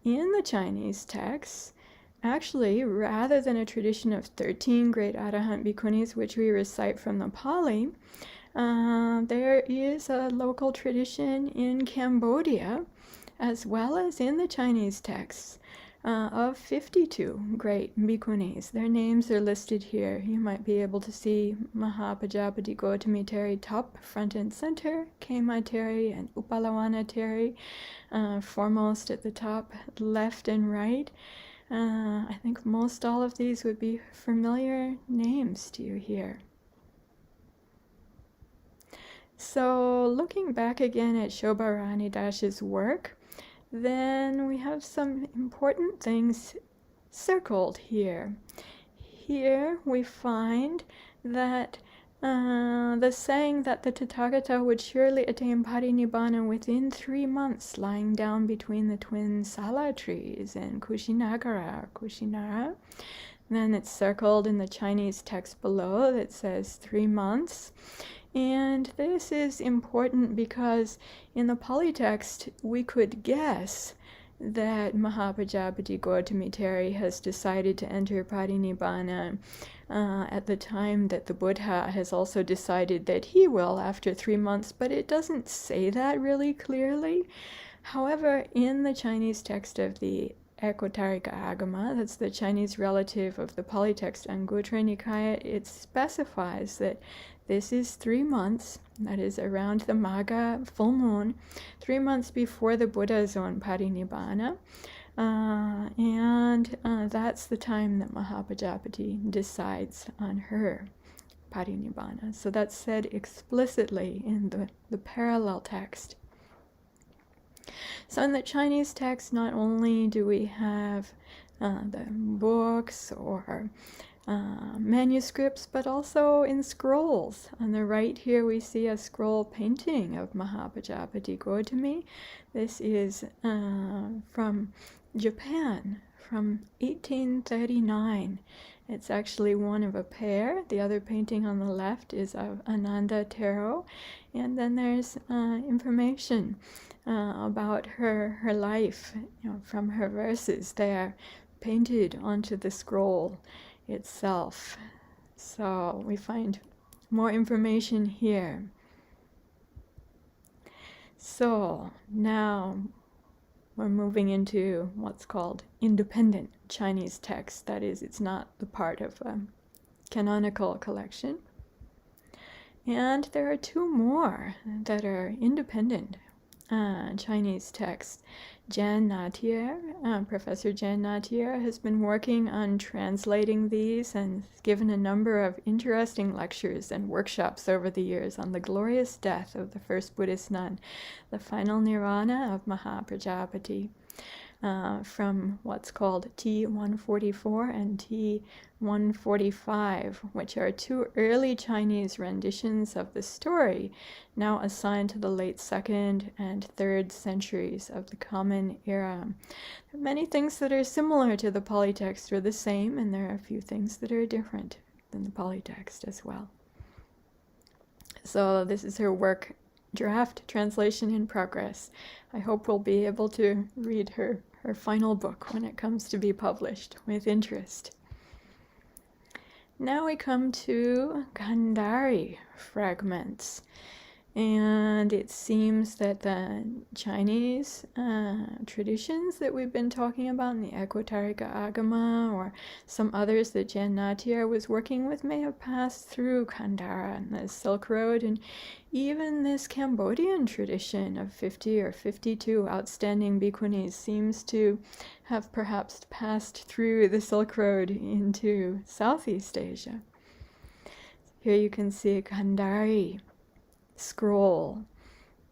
in the Chinese texts, actually, rather than a tradition of 13 great Arahant bhikkhunis, which we recite from the Pali, there is a local tradition in Cambodia, as well as in the Chinese texts, of 52 great bhikkhunis. Their names are listed here. You might be able to see Mahāpajāpatī Gotamī Teri top, front and center, Khema Teri and Upalawana Teri foremost at the top, left and right. I think most all of these would be familiar names to you here. So looking back again at Shobharani Das's work, then we have some important things circled here. Here we find that the saying that the Tathagata would surely attain Parinibbāna within 3 months, lying down between the twin Sala trees in Kushinagara, Kushinara. Then it's circled in the Chinese text below that says 3 months. And this is important because in the Pali text we could guess that Mahāpajāpatī Gotamī Teri has decided to enter Parinibbāna at the time that the Buddha has also decided that he will after 3 months, but it doesn't say that really clearly. However, in the Chinese text of the Ekotarika Agama, that's the Chinese relative of the Pali text Anguttara Nikaya, it specifies that this is 3 months, that is around the Magha full moon, 3 months before the Buddha's own Parinibbāna, and that's the time that Mahāpajāpatī decides on her Parinibbāna. So that's said explicitly in the parallel text. So in the Chinese text, not only do we have the books or manuscripts, but also in scrolls. On the right here we see a scroll painting of Mahāpajāpatī Gotamī. This is from Japan, from 1839. It's actually one of a pair. The other painting on the left is of Ananda Tero, and then there's information about her life, from her verses there, painted onto the scroll itself. So we find more information here. So now we're moving into what's called independent Chinese text. That is, it's not the part of a canonical collection. And there are 2 more that are independent Chinese texts. Jan Natier, Professor Jan Natier, has been working on translating these and given a number of interesting lectures and workshops over the years on the glorious death of the first Buddhist nun, the final nirvana of Mahāpajāpatī, from what's called T144 and T145, which are 2 early Chinese renditions of the story, now assigned to the late 2nd and 3rd centuries of the Common Era. There are many things that are similar to the Pali text or the same, and there are a few things that are different than the Pali text as well. So this is her work, draft translation in progress. I hope we'll be able to read her final book when it comes to be published with interest. Now we come to Gandhari fragments. And it seems that the Chinese traditions that we've been talking about in the Ekvatarika Agama or some others that Jan Natyar was working with may have passed through Kandara and the Silk Road, and even this Cambodian tradition of 50 or 52 outstanding bhikkhunis seems to have perhaps passed through the Silk Road into Southeast Asia. Here you can see Gandhari scroll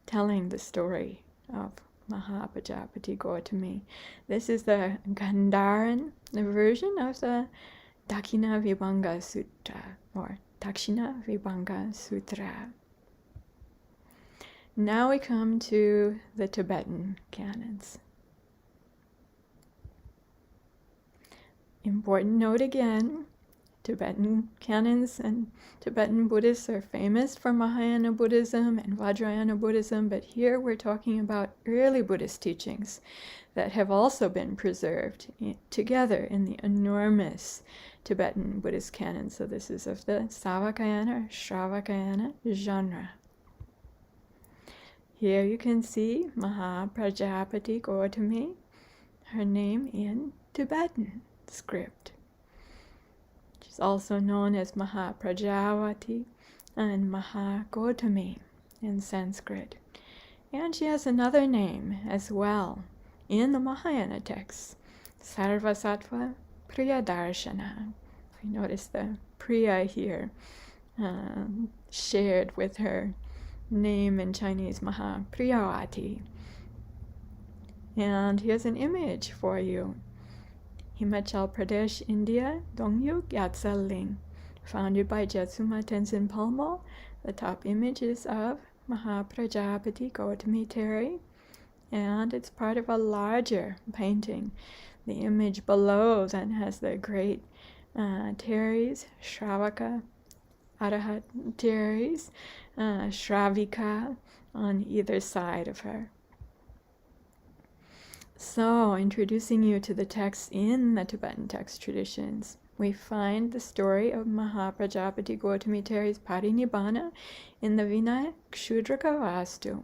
telling the story of Mahāpajāpatī Gotamī. This is the Gandharan version of the Dakshina Vibhanga Sutra, or Dakshina Vibhanga Sutra. Now we come to the Tibetan canons. Important note again, Tibetan canons and Tibetan Buddhists are famous for Mahayana Buddhism and Vajrayana Buddhism, but here we're talking about early Buddhist teachings that have also been preserved together in the enormous Tibetan Buddhist canon. So this is of the Savakayana or Shravakayana genre. Here you can see Mahāpajāpatī Gotamī, her name in Tibetan script. She's also known as Mahāpajāpatī and Mahāgotamī in Sanskrit. And she has another name as well in the Mahayana texts, Sarvasattva Priyadarshana. You notice the Priya here shared with her name in Chinese, Mahāpriyavati. And here's an image for you. Himachal Pradesh, India, Dongyuk Yatsal Ling, founded by Jetsuma Tenzin Palmo. The top image is of Mahāpajāpatī Gotamī Teri, and it's part of a larger painting. The image below then has the great Teris, Shravaka, Arahat Teris, Shravika on either side of her. So, introducing you to the texts in the Tibetan text traditions, we find the story of Mahāpajāpatī Gotamī Teri's Parinibbāna in the Vinaya Kshudraka Vastu.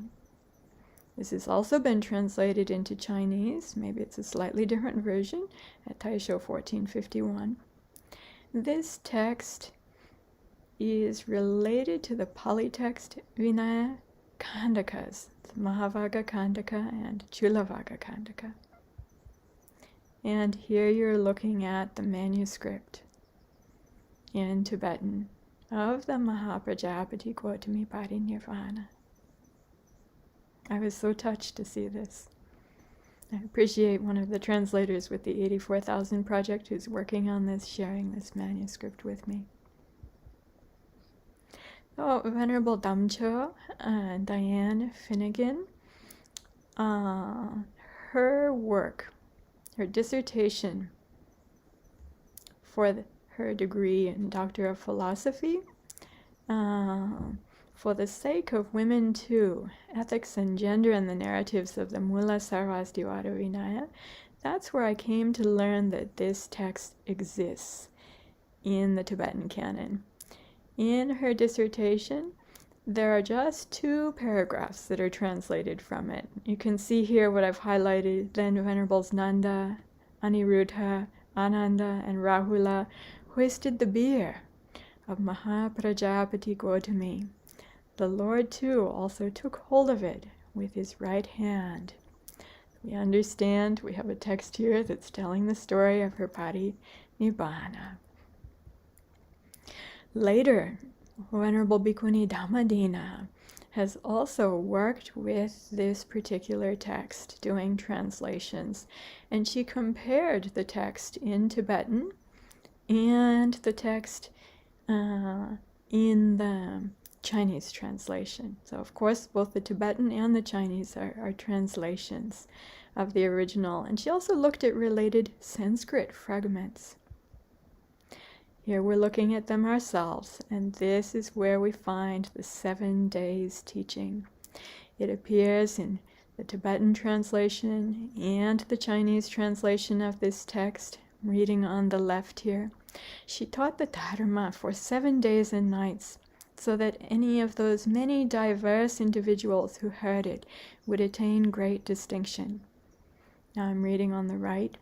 This has also been translated into Chinese, maybe it's a slightly different version, at Taisho 1451. This text is related to the Pali text Vinaya Kandakas, Mahavagga Kandaka and Chulavagga Kandaka. And here you're looking at the manuscript in Tibetan of the Mahāpajāpatī Gotamī Parinibbāna. I was so touched to see this. I appreciate one of the translators with the 84,000 project who's working on this, sharing this manuscript with me. Oh, Venerable Damcho, Diane Finnegan, her work, her dissertation for her degree in Doctor of Philosophy, for the sake of women too, ethics and gender and the narratives of the Mula Sarvastivada Vinaya, that's where I came to learn that this text exists in the Tibetan canon. In her dissertation, there are just 2 paragraphs that are translated from it. You can see here what I've highlighted. Then Venerables Nanda, Aniruddha, Ananda, and Rahula hoisted the bier of Mahāpajāpatī Gotamī. The Lord, too, also took hold of it with his right hand. We understand we have a text here that's telling the story of her Parinibbāna. Later, Venerable Bhikkhuni Dhammadina has also worked with this particular text, doing translations, and she compared the text in Tibetan and the text in the Chinese translation. So, of course, both the Tibetan and the Chinese are translations of the original, and she also looked at related Sanskrit fragments. Here we're looking at them ourselves, and this is where we find the 7 days teaching. It appears in the Tibetan translation and the Chinese translation of this text. I'm reading on the left here. She taught the Dharma for 7 days and nights, so that any of those many diverse individuals who heard it would attain great distinction. Now I'm reading on the right.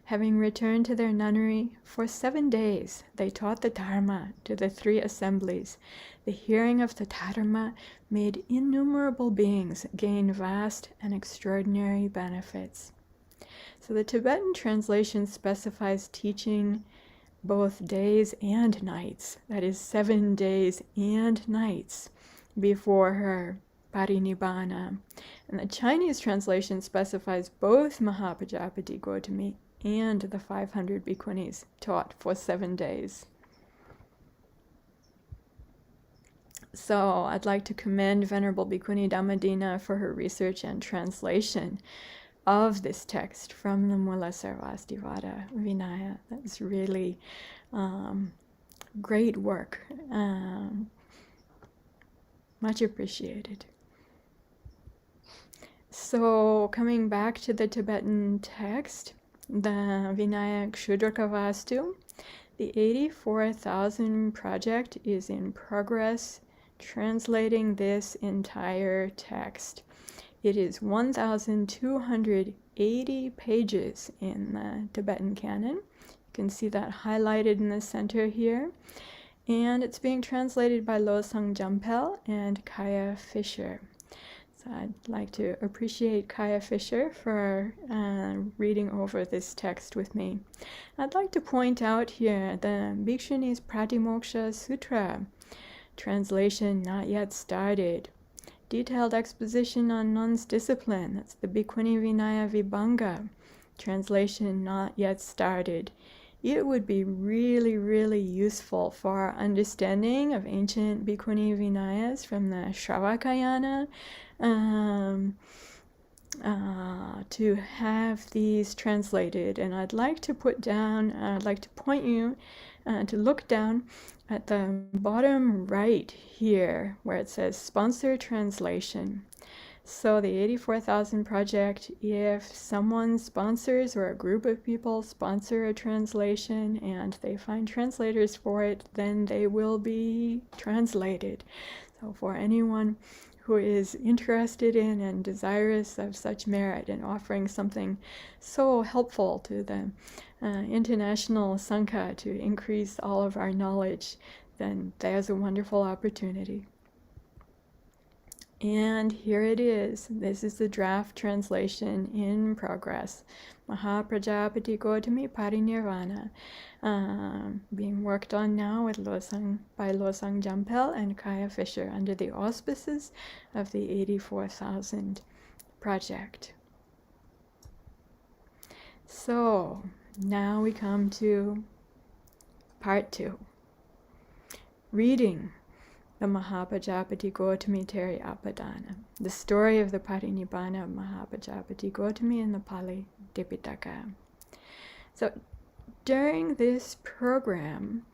Having returned to their nunnery, for 7 days they taught the Dharma to the 3 assemblies. The hearing of the Dharma made innumerable beings gain vast and extraordinary benefits. So the Tibetan translation specifies teaching both days and nights, that is 7 days and nights before her Parinibbāna. And the Chinese translation specifies both Mahāpajāpatī Gotamī and the 500 bhikkhunis taught for 7 days. So I'd like to commend Venerable Bhikkhuni Dhammadina for her research and translation of this text from the Mula Sarvastivada Vinaya. That's really great work. Much appreciated. So coming back to the Tibetan text, the Vinaya Kshudraka the 84,000 project is in progress translating this entire text. It is 1,280 pages in the Tibetan canon. You can see that highlighted in the center here. And it's being translated by Losang Jampel and Kaya Fisher. So I'd like to appreciate Kaya Fisher for reading over this text with me. I'd like to point out here the Bhikshuni's Pratimoksha Sutra, translation not yet started. Detailed exposition on nuns' discipline, that's the Bhikkhuni Vinaya Vibhanga, translation not yet started. It would be really, really useful for our understanding of ancient Bhikkhuni Vinayas from the Shravakayana to have these translated. And I'd like to point you to look down at the bottom right here where it says sponsor translation. So the 84,000 project, if someone sponsors or a group of people sponsor a translation and they find translators for it, then they will be translated. So for anyone who is interested in and desirous of such merit and offering something so helpful to the international Sangha to increase all of our knowledge, then there's a wonderful opportunity. And here it is. This is the draft translation in progress. Mahāpajāpatī Gotamī Parinibbāna, being worked on now with by Losang Jampel and Kaya Fisher under the auspices of the 84,000 project. So now we come to part 2. Reading the Mahāpajāpatī Gotamī Teri Apadana, the story of the Parinibbāna of Mahāpajāpatī Gotamī in the Pali Dipitaka. So during this program,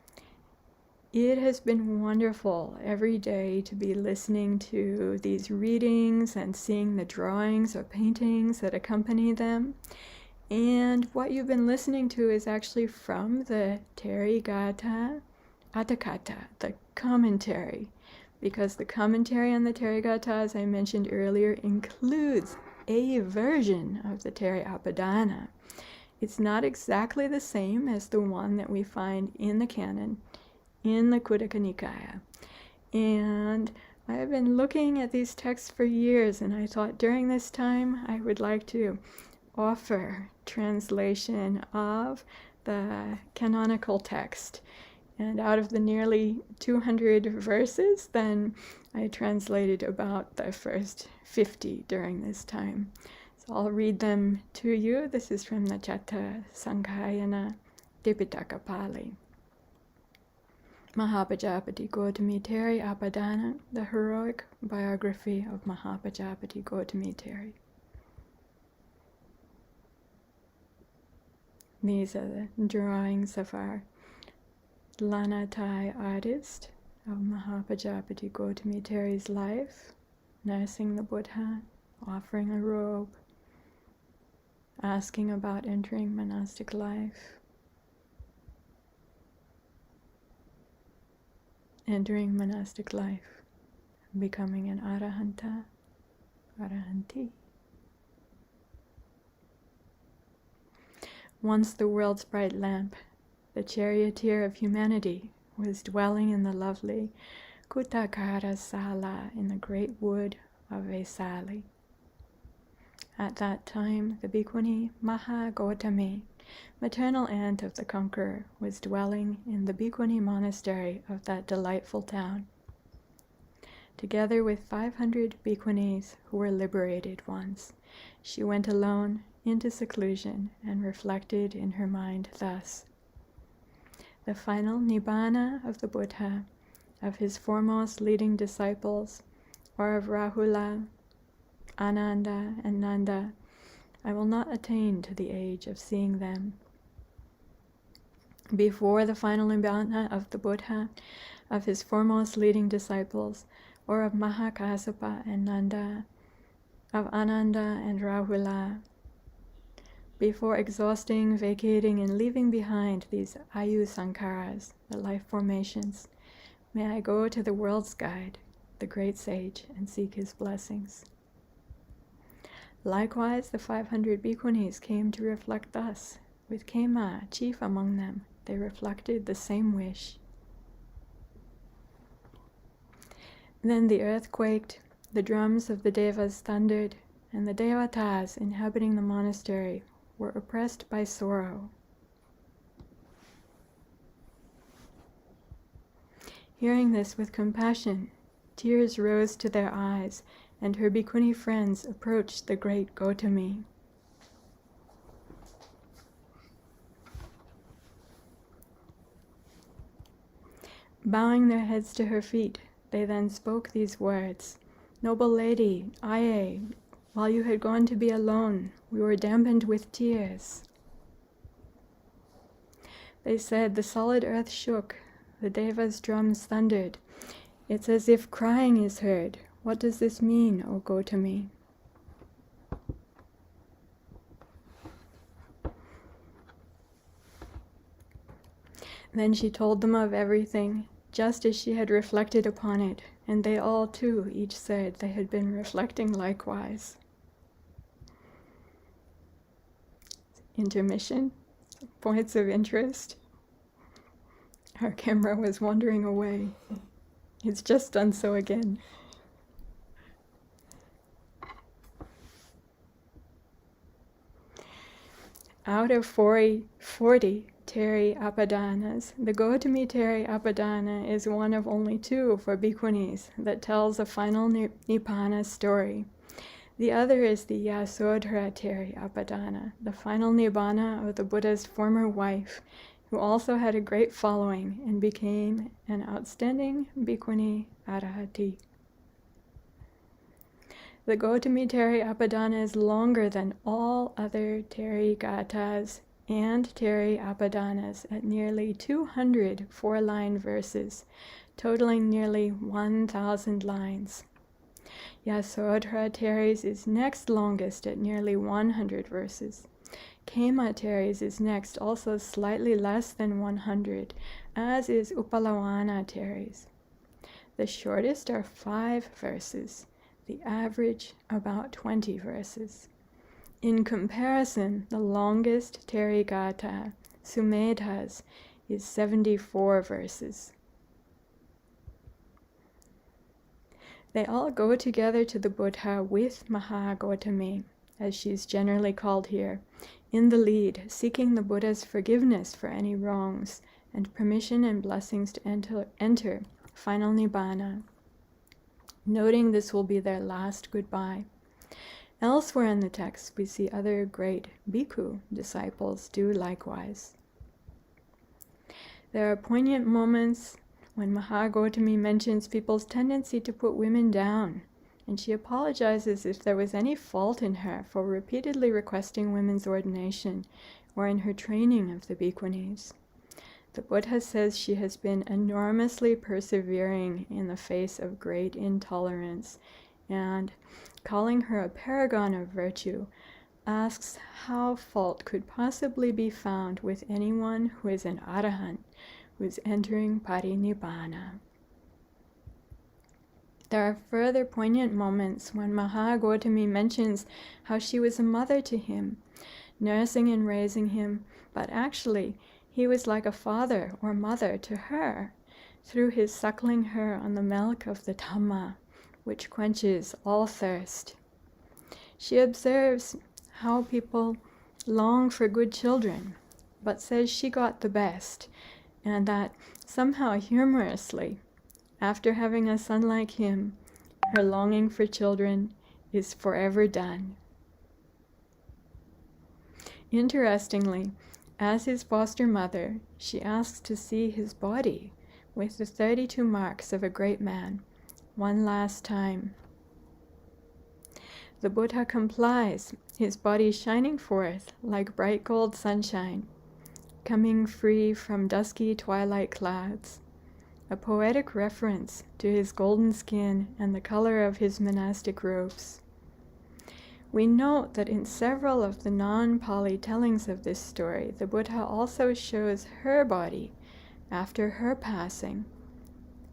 it has been wonderful every day to be listening to these readings and seeing the drawings or paintings that accompany them. And what you've been listening to is actually from the Terigata Atthakatha, the commentary, because the commentary on the Terigata, as I mentioned earlier, includes a version of the Teri Apadana. It's not exactly the same as the one that we find in the canon, in the Khuddaka Nikaya. And I have been looking at these texts for years, and I thought during this time I would like to offer translation of the canonical text. And out of the nearly 200 verses, then I translated about the first 50 during this time. So I'll read them to you. This is from the Chatta Sankhayana Dipitaka Pali. Mahāpajāpatī Gotamī Teri Apadana, the heroic biography of Mahāpajāpatī Gotamī Teri. These are the drawings of our Lanatai artist of Mahāpajāpatī Gotamī Teri's life, nursing the Buddha, offering a robe, asking about entering monastic life. entering monastic life, becoming an arahanta, arahanti. Once the world's bright lamp, the charioteer of humanity, was dwelling in the lovely Kutakara Sala in the great wood of Vesali. At that time, the bhikkhuni Gotamī, maternal aunt of the conqueror, was dwelling in the bhikkhuni monastery of that delightful town, together with 500 bhikkhunis who were liberated ones. She went alone into seclusion and reflected in her mind thus: the final Nibbāna of the Buddha, of his foremost leading disciples, or of Rahula, Ananda, and Nanda, I will not attain to the age of seeing them. Before the final Nibbāna of the Buddha, of his foremost leading disciples, or of Mahāpajāpatī and Nanda, of Ananda and Rahula, before exhausting, vacating, and leaving behind these ayu sankharas, the life formations, may I go to the world's guide, the great sage, and seek his blessings. Likewise, the 500 bhikkhunis came to reflect thus. With Kema, chief among them, they reflected the same wish. Then the earth quaked, the drums of the devas thundered, and the devatas inhabiting the monastery were oppressed by sorrow. Hearing this with compassion, tears rose to their eyes, and her bhikkhuni friends approached the great Gotamī. Bowing their heads to her feet, they then spoke these words: "Noble lady, Aye, while you had gone to be alone, we were dampened with tears." They said, "The solid earth shook, the devas' drums thundered. It's as if crying is heard. What does this mean, O Gotamī?" Then she told them of everything, just as she had reflected upon it, and they all too each said they had been reflecting likewise. Intermission, points of interest. Our camera was wandering away. It's just done so again. Out of 40 Teri Apadanas, the Gotamī Teri Apadana is one of only 2 for bhikkhunis that tells a final Nibbāna story. The other is the Yasodhara Teri Apadana, the final Nibbāna of the Buddha's former wife, who also had a great following and became an outstanding bhikkhuni arahati. The Gotamī Teri Apadana is longer than all other Teri Gathas and Teri Apadanas at nearly 200 4-line verses, totaling nearly 1,000 lines. Yasodhara Teri's is next longest at nearly 100 verses. Kema Teri's is next, also slightly less than 100, as is Upalawana Teri's. The shortest are 5 verses, the average about 20 verses. In comparison, the longest Teri Gatha, Sumedha's, is 74 verses. They all go together to the Buddha with Gotamī, as she is generally called here, in the lead, seeking the Buddha's forgiveness for any wrongs and permission and blessings to enter final Nibbāna, noting this will be their last goodbye. Elsewhere in the text, we see other great bhikkhu disciples do likewise. There are poignant moments when Gotamī mentions people's tendency to put women down, and she apologizes if there was any fault in her for repeatedly requesting women's ordination or in her training of the bhikkhunis. The Buddha says she has been enormously persevering in the face of great intolerance, and, calling her a paragon of virtue, asks how fault could possibly be found with anyone who is an arahant, who is entering Parinibbāna. There are further poignant moments when Gotamī mentions how she was a mother to him, nursing and raising him, but actually he was like a father or mother to her, through his suckling her on the milk of the Dhamma, which quenches all thirst. She observes how people long for good children, but says she got the best, and that somehow humorously, after having a son like him, her longing for children is forever done. Interestingly, as his foster mother, she asks to see his body with the 32 marks of a great man one last time. The Buddha complies, his body shining forth like bright gold sunshine, coming free from dusky twilight clouds, a poetic reference to his golden skin and the color of his monastic robes. We note that in several of the non-Pali tellings of this story, the Buddha also shows her body after her passing,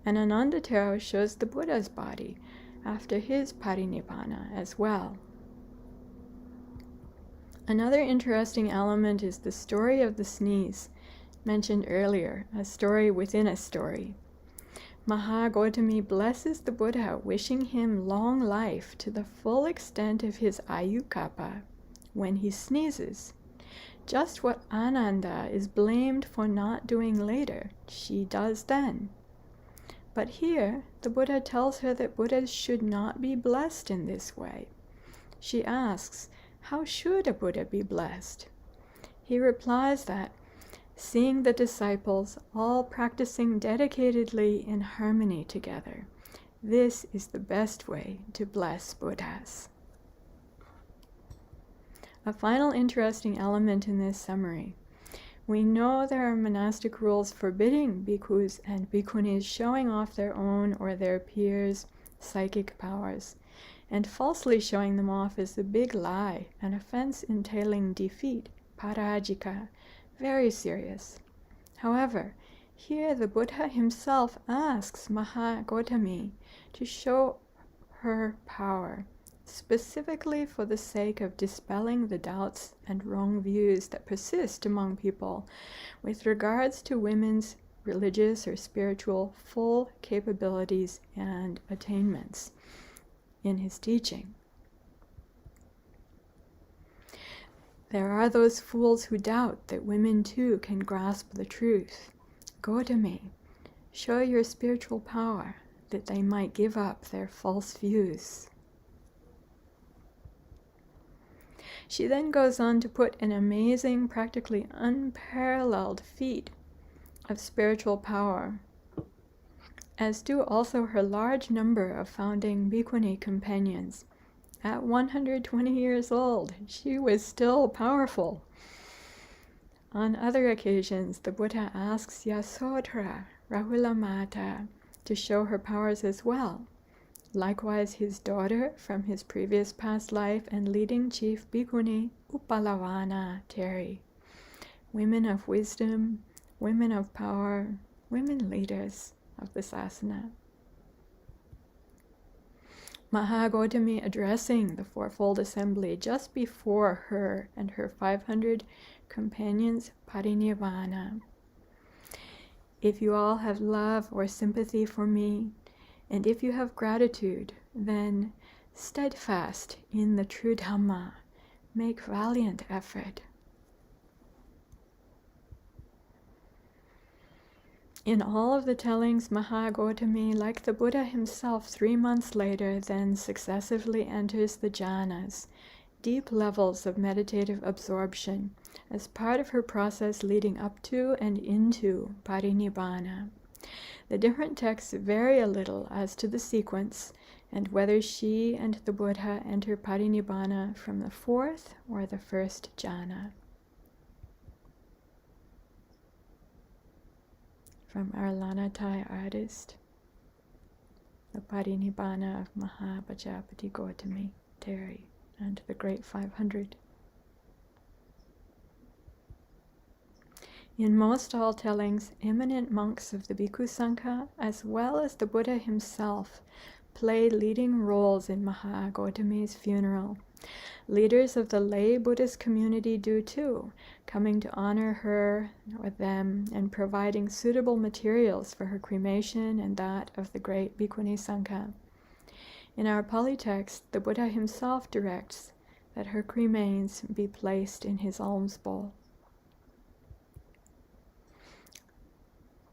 and Anandathero shows the Buddha's body after his Parinibbāna as well. Another interesting element is the story of the sneeze, mentioned earlier, a story within a story. Gotamī blesses the Buddha, wishing him long life to the full extent of his ayukapa when he sneezes. Just what Ananda is blamed for not doing later, she does then. But here, the Buddha tells her that Buddhas should not be blessed in this way. She asks, how should a Buddha be blessed? He replies that, seeing the disciples all practicing dedicatedly in harmony together, this is the best way to bless Buddhas. A final interesting element in this summary. We know there are monastic rules forbidding bhikkhus and bhikkhunis showing off their own or their peers' psychic powers, and falsely showing them off is a big lie, an offense entailing defeat, parajika, very serious. However, here the Buddha himself asks Gotamī to show her power, specifically for the sake of dispelling the doubts and wrong views that persist among people with regards to women's religious or spiritual full capabilities and attainments in his teaching. There are those fools who doubt that women too can grasp the truth. Gotamī, show your spiritual power that they might give up their false views. She then goes on to put an amazing, practically unparalleled feat of spiritual power, as do also her large number of founding bhikkhuni companions. At 120 years old, she was still powerful. On other occasions, the Buddha asks Yasodhara, Rahula Mata, to show her powers as well. Likewise, his daughter from his previous past life and leading chief bhikkhuni, Upalavana Teri. Women of wisdom, women of power, women leaders of the sasana. Gotamī addressing the fourfold assembly just before her and her 500 companions' Parinibbāna. If you all have love or sympathy for me, and if you have gratitude, then steadfast in the true Dhamma, make valiant effort. In all of the tellings, Gotamī, like the Buddha himself 3 months later, then successively enters the jhanas, deep levels of meditative absorption, as part of her process leading up to and into Parinibbāna. The different texts vary a little as to the sequence, and whether she and the Buddha enter Parinibbāna from the 4th or the 1st jhana. From our Lanatai artist, the Parinibbāna of Mahāpajāpatī Gotamī, Teri, and the Great 500. In most all tellings, eminent monks of the Bhikkhu Sangha, as well as the Buddha himself, played leading roles in Gotamī's funeral. Leaders of the lay Buddhist community do too, coming to honor her or them and providing suitable materials for her cremation and that of the great Bhikkhuni Sangha. In our Pali text, the Buddha himself directs that her cremains be placed in his alms bowl.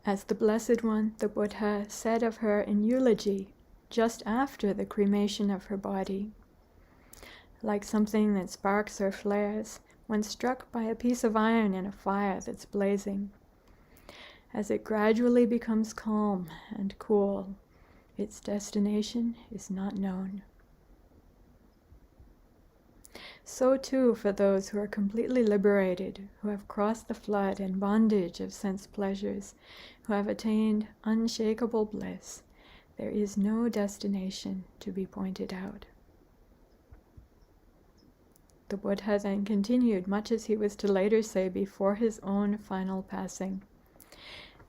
As the Blessed One, the Buddha said of her in eulogy just after the cremation of her body, like something that sparks or flares when struck by a piece of iron in a fire that's blazing. As it gradually becomes calm and cool, its destination is not known. So too for those who are completely liberated, who have crossed the flood and bondage of sense pleasures, who have attained unshakable bliss, there is no destination to be pointed out. The Buddha then continued, much as he was to later say before his own final passing.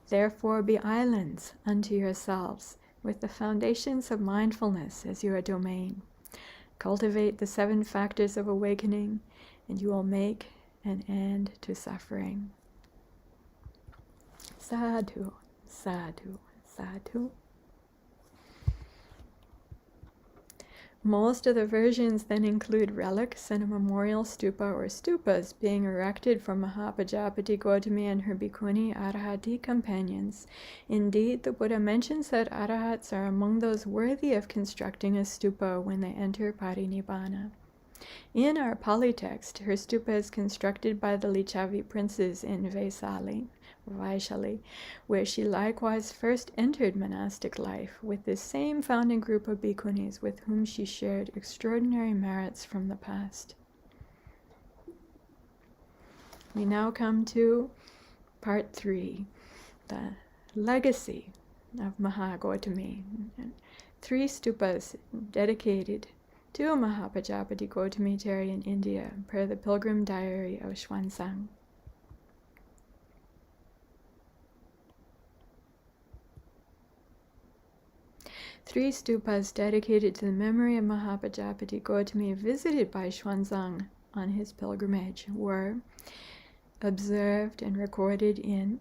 Therefore be islands unto yourselves, with the foundations of mindfulness as your domain. Cultivate the 7 factors of awakening, and you will make an end to suffering. Sadhu, sadhu, sadhu. Most of the versions then include relics and a memorial stupa or stupas being erected for Mahāpajāpatī, Gotamī, and her bhikkhuni arahati companions. Indeed, the Buddha mentions that arahats are among those worthy of constructing a stupa when they enter Parinibbāna. In our Pali text, her stupa is constructed by the Lichavi princes in Vaishali, where she likewise first entered monastic life with this same founding group of bhikkhunis with whom she shared extraordinary merits from the past. We now come to part 3, the legacy of Gotamī. 3 stupas dedicated to Mahāpajāpatī Gotamī Teri in India per the Pilgrim Diary of Xuanzang. Three stupas dedicated to the memory of Mahāpajāpatī Gotamī visited by Xuanzang on his pilgrimage were observed and recorded in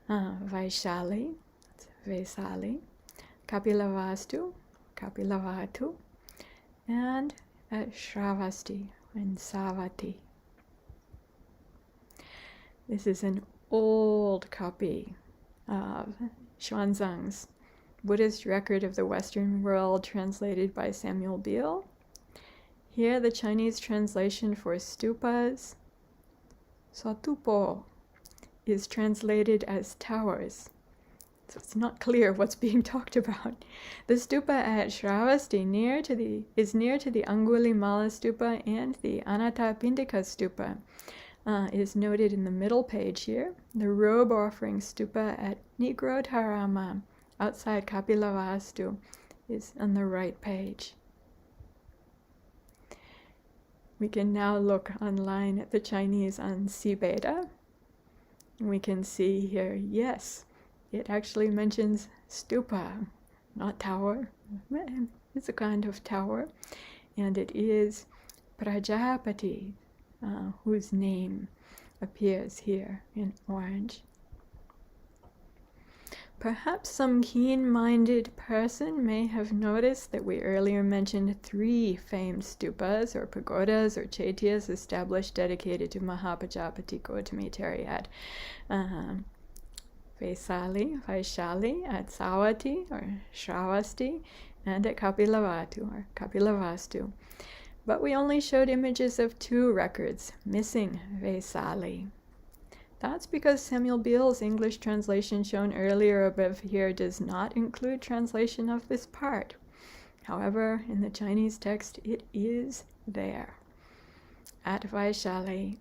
Vaishali, Kapilavastu, and at Shravasti in Savatthi. This is an old copy of Xuanzang's Buddhist record of the Western world translated by Samuel Beale. Here the Chinese translation for stupas, sotupo, is translated as towers. So it's not clear what's being talked about. The stupa at Shravasti is near to the Angulimala stupa, and the Anathapindika stupa is noted in the middle page here. The robe offering stupa at Nigrodharama outside Kapilavastu is on the right page. We can now look online at the Chinese on Sibeda. We can see here, yes, it actually mentions stupa, not tower. It's a kind of tower, and it is Prajapati, whose name appears here in orange. Perhaps some keen-minded person may have noticed that we earlier mentioned 3 famed stupas or pagodas or chaityas established dedicated to Mahāpajāpatī Gotamī Teri at Vaishali, at Savatthi or Shravasti, and at Kapilavastu. But we only showed images of 2 records, missing Vaishali. That's because Samuel Beale's English translation shown earlier above here does not include translation of this part. However, in the Chinese text, it is there. At Vaishali.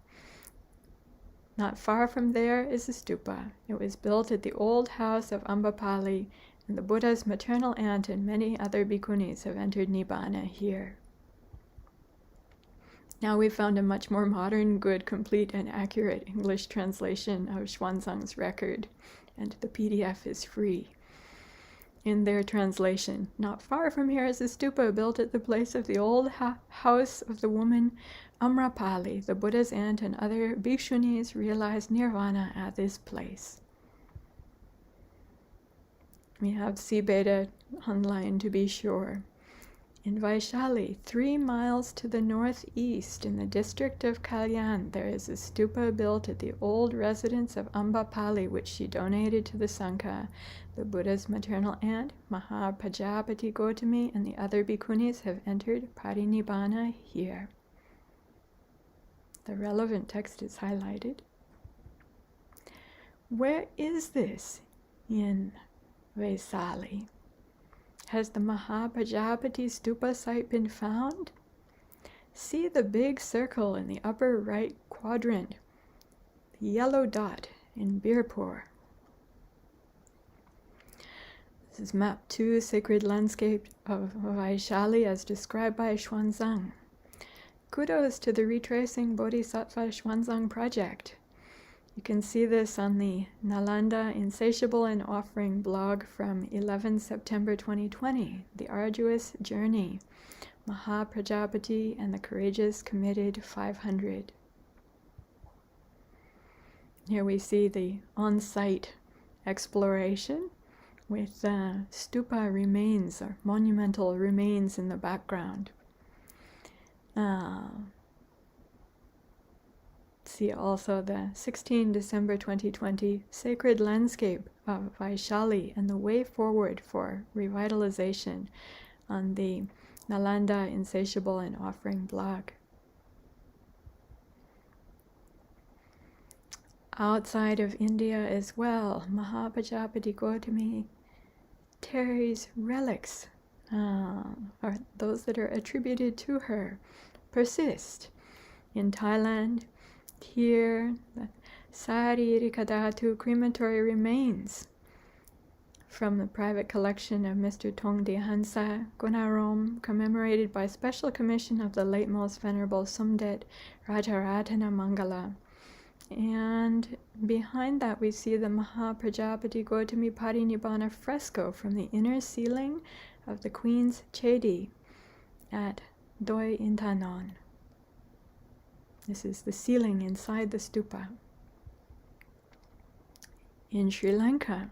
Not far from there is a stupa. It was built at the old house of Ambapali, and the Buddha's maternal aunt and many other bhikkhunis have entered Nibbana here. Now we've found a much more modern, good, complete, and accurate English translation of Xuanzang's record, and the PDF is free. in their translation. Not far from here is a stupa built at the place of the old house of the woman Amrapali. The Buddha's aunt and other bhikshunis realized nirvana at this place. We have C-Beta online to be sure. In Vaishali, 3 miles to the northeast in the district of Kalyan, there is a stupa built at the old residence of Ambapali, which she donated to the Sangha. The Buddha's maternal aunt, Mahāpajāpatī Gotamī, and the other bhikkhunis have entered Parinibbāna here. The relevant text is highlighted. Where is this in Vaishali? Has the Mahāpajāpatī stupa site been found? See the big circle in the upper right quadrant, the yellow dot in Birpur. This is map 2, Sacred Landscape of Vaishali as described by Xuanzang. Kudos to the Retracing Bodhisattva Xuanzang project. You can see this on the Nalanda Insatiable and Offering blog from 11 September 2020, The Arduous Journey, Mahāpajāpatī and the Courageous Committed 500. Here we see the on-site exploration with stupa remains or monumental remains in the background. See also the 16 December 2020 Sacred Landscape of Vaishali and the Way Forward for Revitalization on the Nalanda Insatiable and Offering blog. Outside of India as well, Mahāpajāpatī Gotamī Teri's relics, or those that are attributed to her, persist. In Thailand, here, the Saririkadhatu crematory remains from the private collection of Mr. Tongdi Hansa Gunarom, commemorated by special commission of the late Most Venerable Sumdet Rajaratana Mangala. And behind that we see the Mahāpajāpatī Gotamī Parinibbāna fresco from the inner ceiling of the Queen's Chedi at Doi Intanon. This is the ceiling inside the stupa. In Sri Lanka,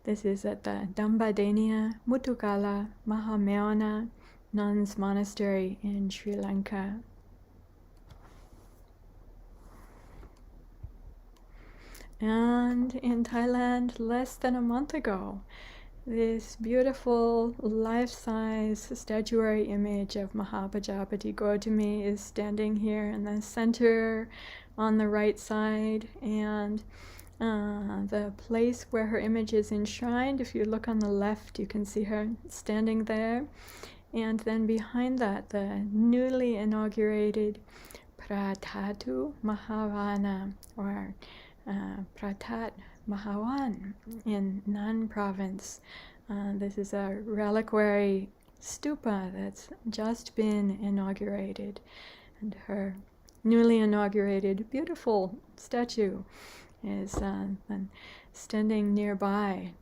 this is at the Dambadenia Mutukala Mahameona Nuns Monastery in Sri Lanka. And in Thailand, less than a month ago, this beautiful life-size statuary image of Mahāpajāpatī Gotamī is standing here in the center on the right side, and the place where her image is enshrined, if you look on the left, you can see her standing there. And then behind that, the newly inaugurated Pratatu Mahavana, or Pratat Mahawan in Nan province. This is a reliquary stupa that's just been inaugurated, and her newly inaugurated beautiful statue is standing nearby,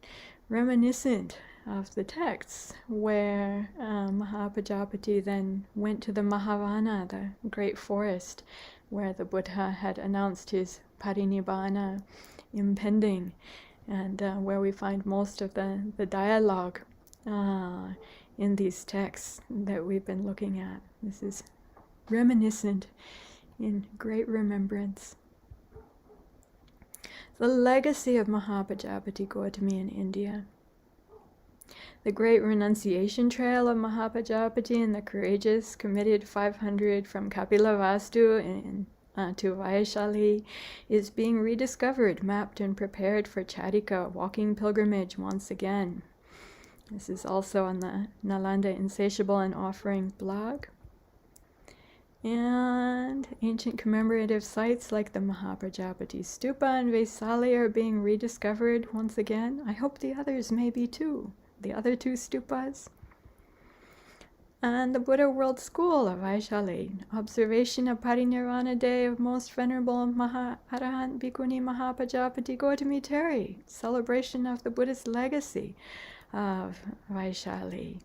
reminiscent of the texts where Mahāpajāpatī then went to the Mahavana, the great forest, where the Buddha had announced his Parinibbāna impending, and where we find most of the dialogue in these texts that we've been looking at. This is reminiscent in great remembrance. The legacy of Mahāpajāpatī Gotamī in India. The great renunciation trail of Mahāpajāpatī and the courageous committed 500 from Kapilavastu to Vaishali is being rediscovered, mapped, and prepared for Charika, walking pilgrimage once again. This is also on the Nalanda Insatiable and Offering blog. And ancient commemorative sites like the Mahāpajāpatī Stupa and Vaishali are being rediscovered once again. I hope the others may be too, the other 2 stupas. And the Buddha World School of Vaishali, observation of Parinirvana Day of Most Venerable Arahant Bhikkhuni Mahāpajāpatī Gotamī Teri, celebration of the Buddha's legacy of Vaishali.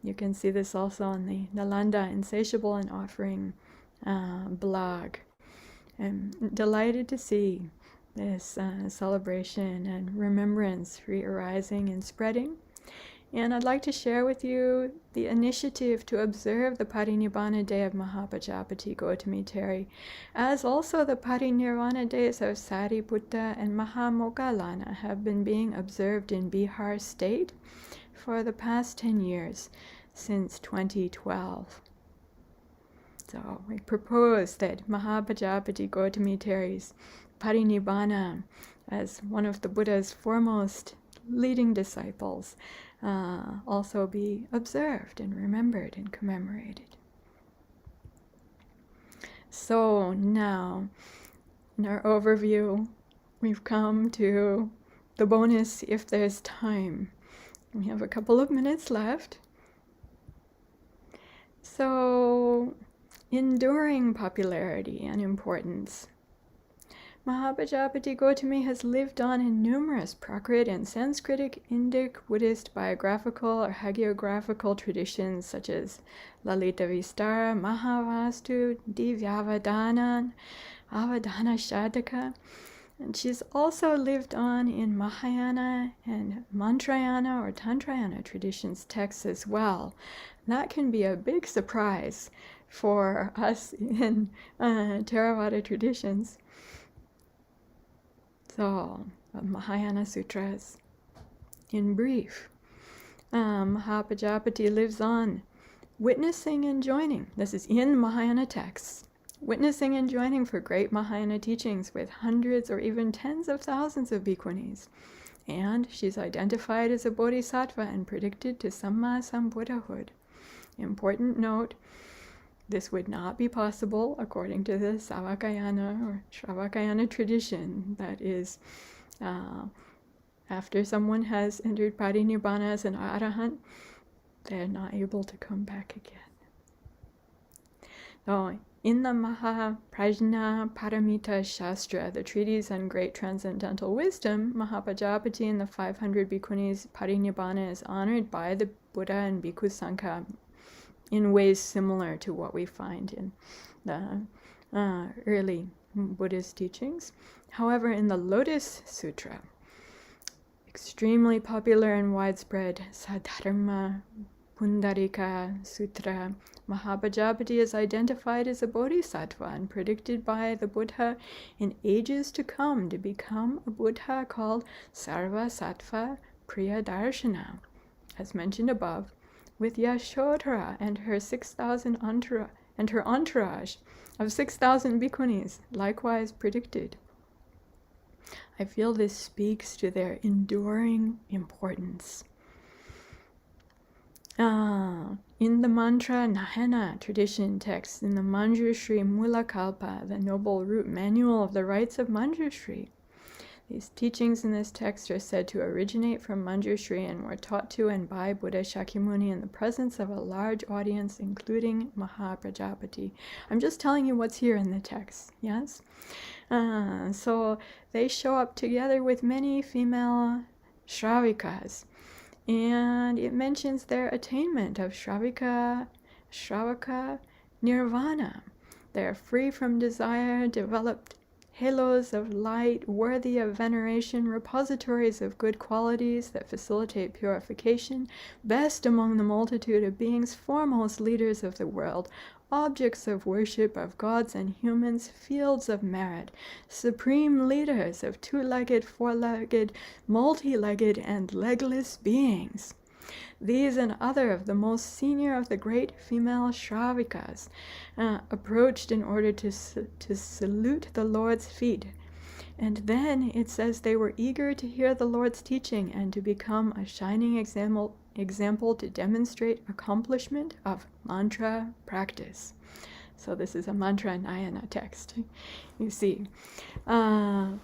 You can see this also on the Nalanda Insatiable and Offering blog. I'm delighted to see this celebration and remembrance re-arising and spreading. And I'd like to share with you the initiative to observe the Parinibbāna Day of Mahāpajāpatī Gotamī Teri, as also the Parinirvana days of Sariputta and Mahamoggallana have been being observed in Bihar state for the past 10 years, since 2012. So we propose that Mahāpajāpatī Gotamī Teri's Parinibbāna, as one of the Buddha's foremost leading disciples, also be observed and remembered and commemorated. So now, in our overview, we've come to the bonus if there's time. We have a couple of minutes left. So, enduring popularity and importance. Mahāpajāpatī Gotamī has lived on in numerous Prakrit and Sanskritic, Indic, Buddhist, biographical or hagiographical traditions such as Lalita Vistara, Mahavastu, Divyavadana, Avadana Shataka. And she's also lived on in Mahayana and Mantrayana or Tantrayana traditions texts as well. That can be a big surprise for us in Theravada traditions. So, Mahayana Sutras. In brief, Mahāpajāpatī lives on witnessing and joining. This is in Mahayana texts. Witnessing and joining for great Mahayana teachings with hundreds or even tens of thousands of bhikkhunis. And she's identified as a bodhisattva and predicted to Samma Sambuddhahood. Important note, this would not be possible according to the Savakayana or Shravakayana tradition. That is, after someone has entered Parinibbāna as an arahant, they're not able to come back again. So, in the Mahaprajna Paramita Shastra, the treatise on great transcendental wisdom, Mahāpajāpatī and the 500 bhikkhunis Parinibbāna is honored by the Buddha and Bhikkhu Sangha in ways similar to what we find in the early Buddhist teachings. However, in the Lotus Sutra, extremely popular and widespread Sadharma Pundarika Sutra, Mahāpajāpatī is identified as a bodhisattva and predicted by the Buddha in ages to come to become a Buddha called Sarva Sattva Priyadarshana, as mentioned above, with Yashodhara and her 6,000 entourage of 6,000 bhikkhunis, likewise predicted. I feel this speaks to their enduring importance. In the Mantra Nahana tradition text, in the Manjushri Mulakalpa, the Noble Root Manual of the Rites of Manjushri, these teachings in this text are said to originate from Manjushri and were taught to and by Buddha Shakyamuni in the presence of a large audience, including Mahāpajāpatī. I'm just telling you what's here in the text, yes? So they show up together with many female Shravikas, and it mentions their attainment of Shravaka Nirvana. They are free from desire, developed halos of light, worthy of veneration, repositories of good qualities that facilitate purification, best among the multitude of beings, foremost leaders of the world, objects of worship of gods and humans, fields of merit, supreme leaders of two-legged, four-legged, multi-legged, and legless beings. These and other of the most senior of the great female Shravikas approached in order to salute the Lord's feet. And then it says they were eager to hear the Lord's teaching and to become a shining example to demonstrate accomplishment of mantra practice. So this is a mantra Nayana text, you see. And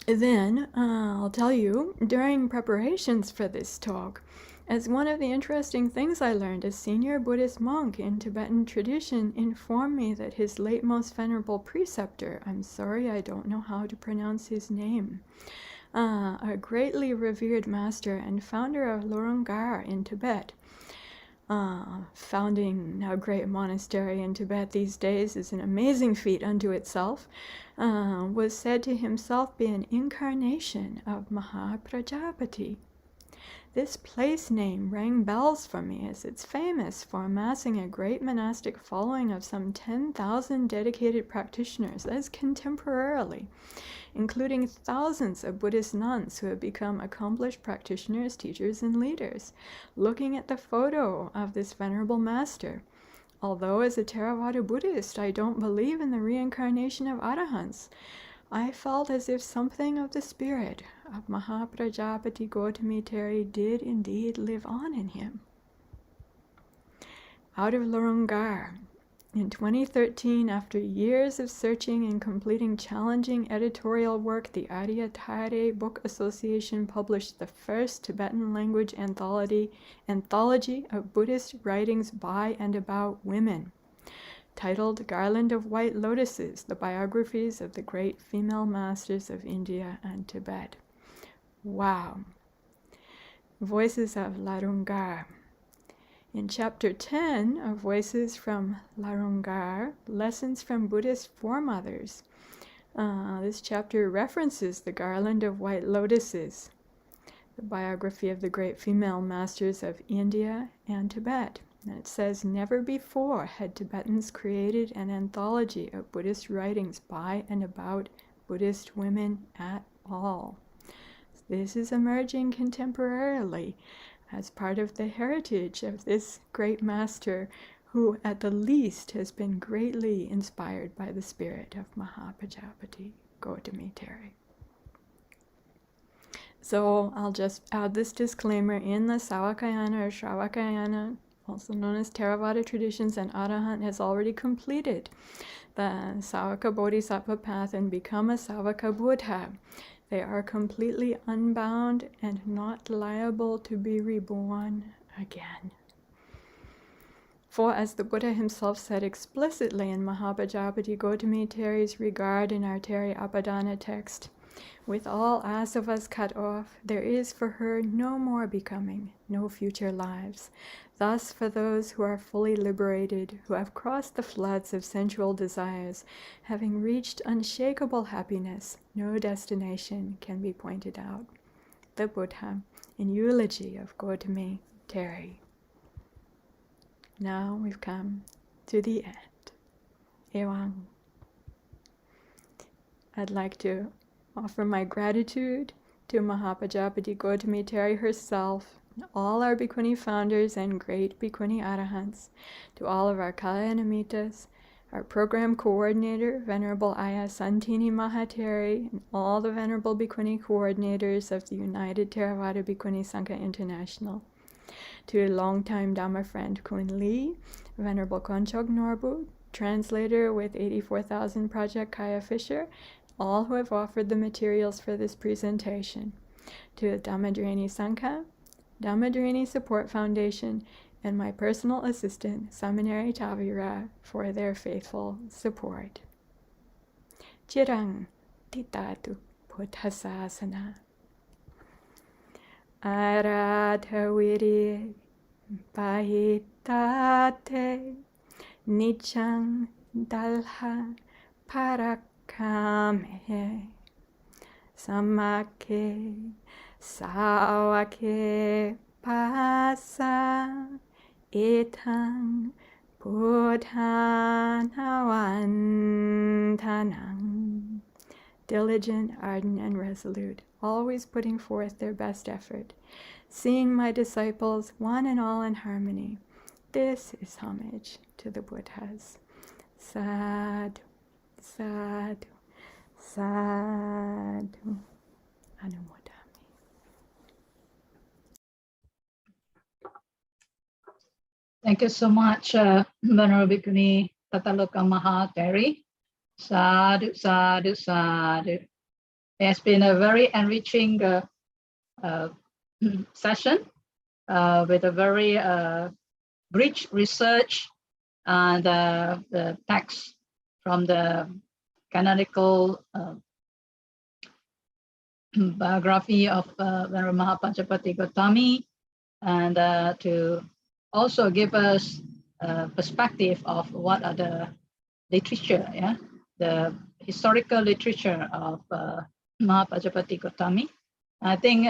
then I'll tell you, during preparations for this talk, as one of the interesting things I learned, a senior Buddhist monk in Tibetan tradition informed me that his late most venerable preceptor, I'm sorry I don't know how to pronounce his name, a greatly revered master and founder of Loronggar in Tibet. Founding a great monastery in Tibet these days is an amazing feat unto itself, was said to himself be an incarnation of Mahāpajāpatī. This place name rang bells for me, as it's famous for amassing a great monastic following of some 10,000 dedicated practitioners as contemporarily, including thousands of Buddhist nuns who have become accomplished practitioners, teachers, and leaders. Looking at the photo of this venerable master, although as a Theravada Buddhist I don't believe in the reincarnation of arahants, I felt as if something of the spirit of Mahāpajāpatī Gotamī Teri did indeed live on in him. Out of Loronggar, in 2013, after years of searching and completing challenging editorial work, the Arya Thare Book Association published the first Tibetan language anthology of Buddhist writings by and about women, titled Garland of White Lotuses, the biographies of the great female masters of India and Tibet. Wow. Voices of Loronggar. In Chapter 10 of Voices from Loronggar, Lessons from Buddhist Foremothers, this chapter references the Garland of White Lotuses, the biography of the great female masters of India and Tibet. And it says, never before had Tibetans created an anthology of Buddhist writings by and about Buddhist women at all. This is emerging contemporarily as part of the heritage of this great master, who at the least has been greatly inspired by the spirit of Mahāpajāpatī Gotamī Teri. So I'll just add this disclaimer: in the Savakayana or Shravakayana, also known as Theravada traditions, an arahant has already completed the Savaka Bodhisattva path and become a Savaka Buddha. They are completely unbound and not liable to be reborn again. For as the Buddha himself said explicitly in Mahāpajāpatī Gotamī Teri's regard in our Teri Apadana text, with all asavas cut off, there is for her no more becoming, no future lives. Thus, for those who are fully liberated, who have crossed the floods of sensual desires, having reached unshakable happiness, no destination can be pointed out. The Buddha, in eulogy of Gotamī Teri. Now we've come to the end. Ewang. I'd like to offer my gratitude to Mahāpajāpatī Gotamī Teri herself, all our Bhikkhuni founders and great Bhikkhuni Arahants, to all of our Kalyanamitas, our program coordinator, Venerable Aya Santini Mahateri, and all the Venerable Bhikkhuni coordinators of the United Theravada Bhikkhuni Sangha International, to longtime Dhamma friend Kun Lee, Venerable Konchog Norbu, translator with 84,000 Project Kaya Fisher, all who have offered the materials for this presentation, to Dhammadharani Sangha, Dhammadharani Support Foundation, and my personal assistant, Samaneri Tavira, for their faithful support. Chirang Titatu Buddhasasana. Aradhaviri Pahitate Nichang Dalha Parakame Samake Sawake Pasa Etang Buddhanavantanang. Diligent, ardent, and resolute, always putting forth their best effort, seeing my disciples one and all in harmony. This is homage to the Buddhas. Sadhu, sadhu, sadhu. Anumodami. Thank you so much, Venerable Bhikkhuni Tataloka Mahateri. Sadhu, sadhu, sadhu. It has been a very enriching session with a very rich research and the text from the canonical biography of Venerable Mahāpajāpatī Gotamī, and to also give us a perspective of what are the literature, the historical literature of Mahāpajāpatī Gotamī. I think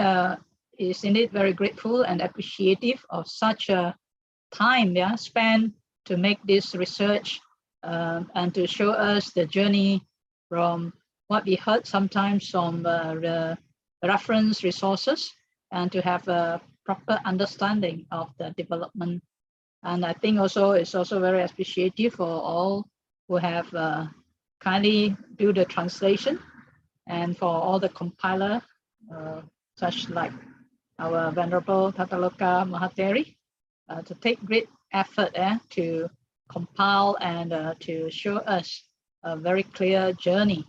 is indeed very grateful and appreciative of such a time spent to make this research and to show us the journey from what we heard sometimes from the reference resources, and to have a proper understanding of the development. And I think also it's also very appreciative for all who have kindly do the translation, and for all the compiler, such like our Venerable Tataloka Mahateri, to take great effort to compile and to show us a very clear journey,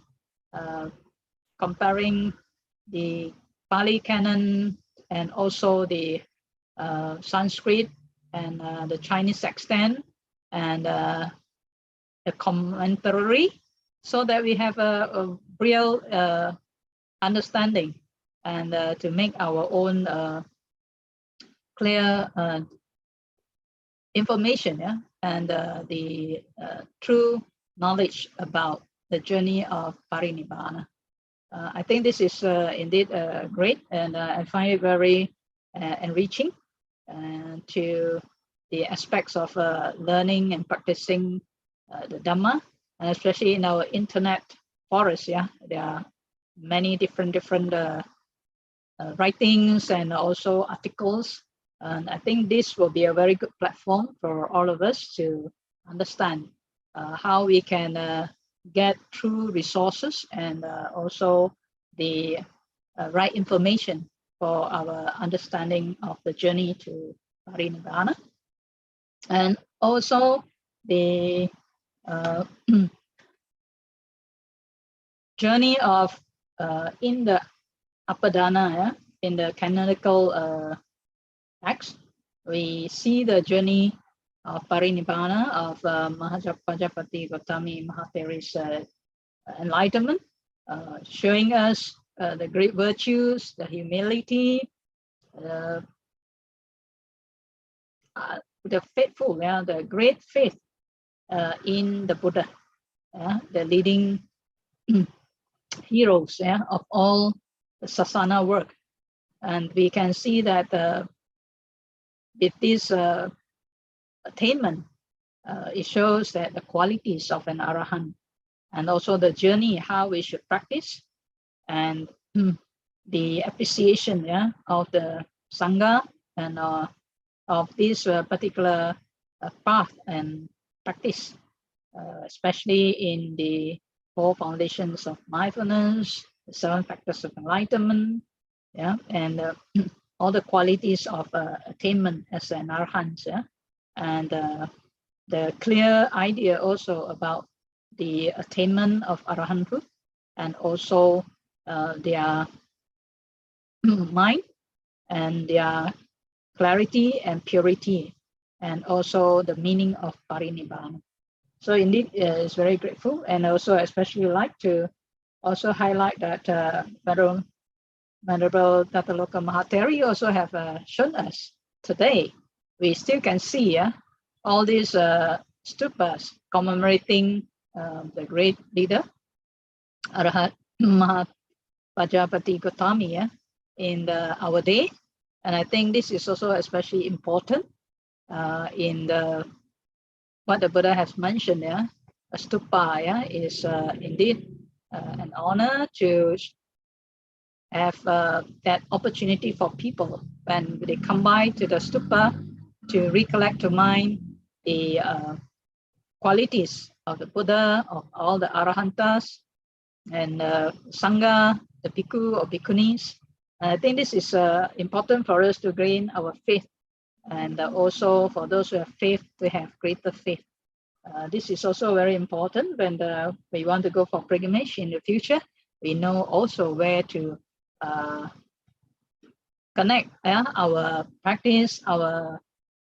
comparing the Pali Canon and also the Sanskrit and the Chinese extant and the commentary, so that we have a real understanding, and to make our own clear information, and the true knowledge about the journey of Parinibbāna. I think this is indeed great, and I find it very enriching to the aspects of learning and practicing the Dhamma, and especially in our internet forest. There are many different writings and also articles, and I think this will be a very good platform for all of us to understand how we can get true resources and also the right information for our understanding of the journey to Parinibbāna, and also the journey of in the Abhidhamma, in the canonical text, we see the journey of Parinibbāna of Mahāpajāpatī Gotamī Mahatheri's enlightenment, showing us the great virtues, the humility, the faithful, the great faith in the Buddha, the leading heroes of all the sasana work. And we can see that with this attainment, it shows that the qualities of an arahant, and also the journey how we should practice, and the appreciation of the sangha, and of this particular path and practice, especially in the 4 foundations of mindfulness, the 7 factors of enlightenment, and all the qualities of attainment as an arahant, and the clear idea also about the attainment of arahanthood, and also their mind and their clarity and purity, and also the meaning of Parinibbāna. So indeed, it's very grateful, and also especially like to also highlight that Venerable Tataloka Mahateri also have shown us today. We still can see all these stupas commemorating the great leader, Arahat Mahāpajāpatī Gotamī, in our day. And I think this is also especially important in the what the Buddha has mentioned. A stupa is indeed an honor to have that opportunity for people when they come by to the stupa to recollect to mind the qualities of the Buddha, of all the Arahantas, and Sangha, the Bhikkhu or Bhikkhunis. I think this is important for us to gain our faith, and also for those who have faith to have greater faith. This is also very important when we want to go for pilgrimage in the future. We know also where to connect our practice, our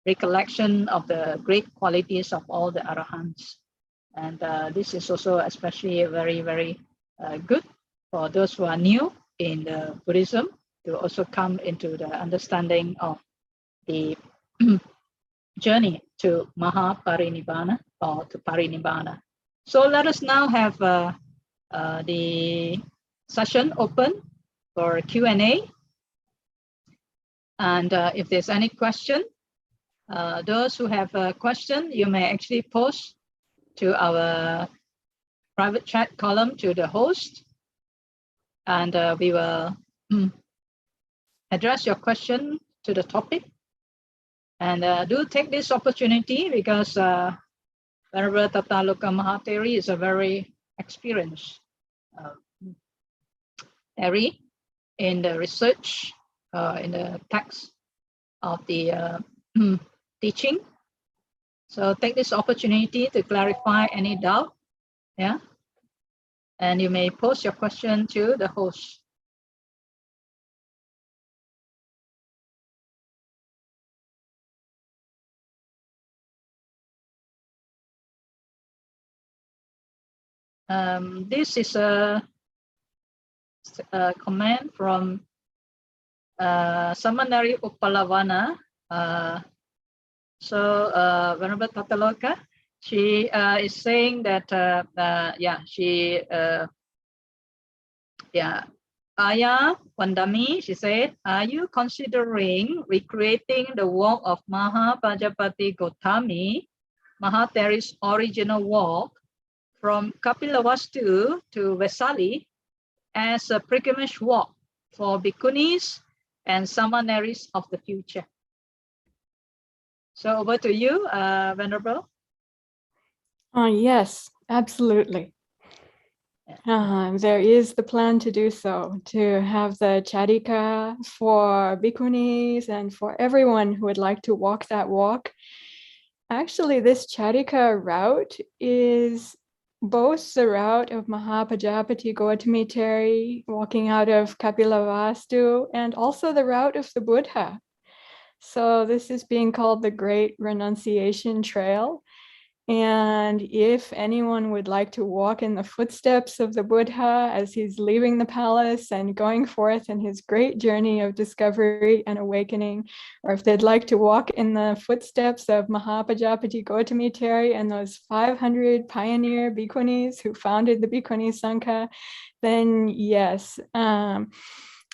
recollection of the great qualities of all the Arahants. And this is also especially very, very good for those who are new in Buddhism to also come into the understanding of the journey to Mahāpajāpatī or to Parinibbāna. So let us now have the session open for Q&A. And if there's any question, those who have a question, you may actually post to our private chat column to the host, and we will address your question to the topic. And do take this opportunity because Venerable Tataloka Mahatheri is a very experienced Theri in the research, in the text of the teaching. So take this opportunity to clarify any doubt, yeah? And you may post your question to the host. This is a comment from Samanari Uppalavana. So Venerable Tataloka, she is saying that Aya Pandami, she said, are you considering recreating the walk of Mahāpajāpatī Gotamī, Mahatheri's original walk, from Kapilavastu to Vesali as a pilgrimage walk for bhikkhunis and samaneris of the future? So over to you, Venerable. Yes, absolutely. There is the plan to do so, to have the charika for bhikkhunis and for everyone who would like to walk that walk. Actually, this charika route is both the route of Mahāpajāpatī Gotamī Theri walking out of Kapilavastu and also the route of the Buddha. So this is being called the Great Renunciation Trail. And if anyone would like to walk in the footsteps of the Buddha as he's leaving the palace and going forth in his great journey of discovery and awakening, or if they'd like to walk in the footsteps of Mahāpajāpatī Gotamī Theri and those 500 pioneer bhikkhunis who founded the Bhikkhuni Sangha, then yes.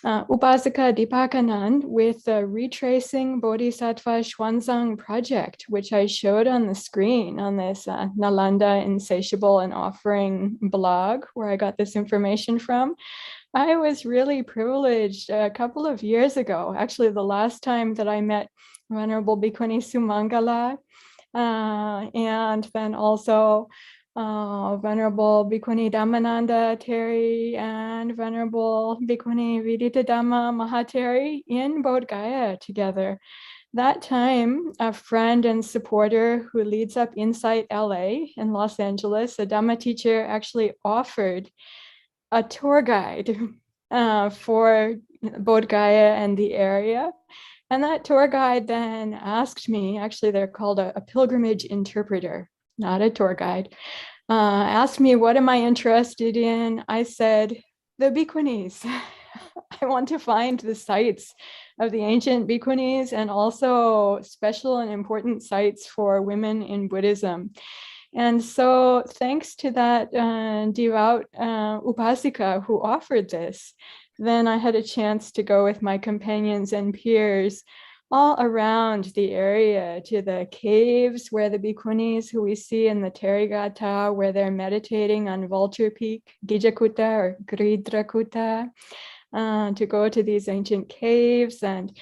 Upasaka Dipakanand with the Retracing Bodhisattva Xuanzang project, which I showed on the screen on this Nalanda Insatiable and Offering blog, where I got this information from. I was really privileged a couple of years ago, actually the last time that I met Venerable Bhikkhuni Sumangala, and then also Venerable Bhikkhuni Dhammananda Theri and Venerable Bhikkhuni Viditadhamma Mahatheri in Bodh Gaya together. That time, a friend and supporter who leads up Insight LA in Los Angeles, a Dhamma teacher, actually offered a tour guide for Bodh Gaya and the area. And that tour guide then asked me, actually they're called a pilgrimage interpreter, not a tour guide, asked me, what am I interested in? I said, the bhikkhunis. I want to find the sites of the ancient bhikkhunis and also special and important sites for women in Buddhism. And so thanks to that devout upasika who offered this, then I had a chance to go with my companions and peers all around the area to the caves where the bhikkhunis who we see in the Therigatha, where they're meditating on Vulture Peak, Gijakuta or Gridrakuta, to go to these ancient caves and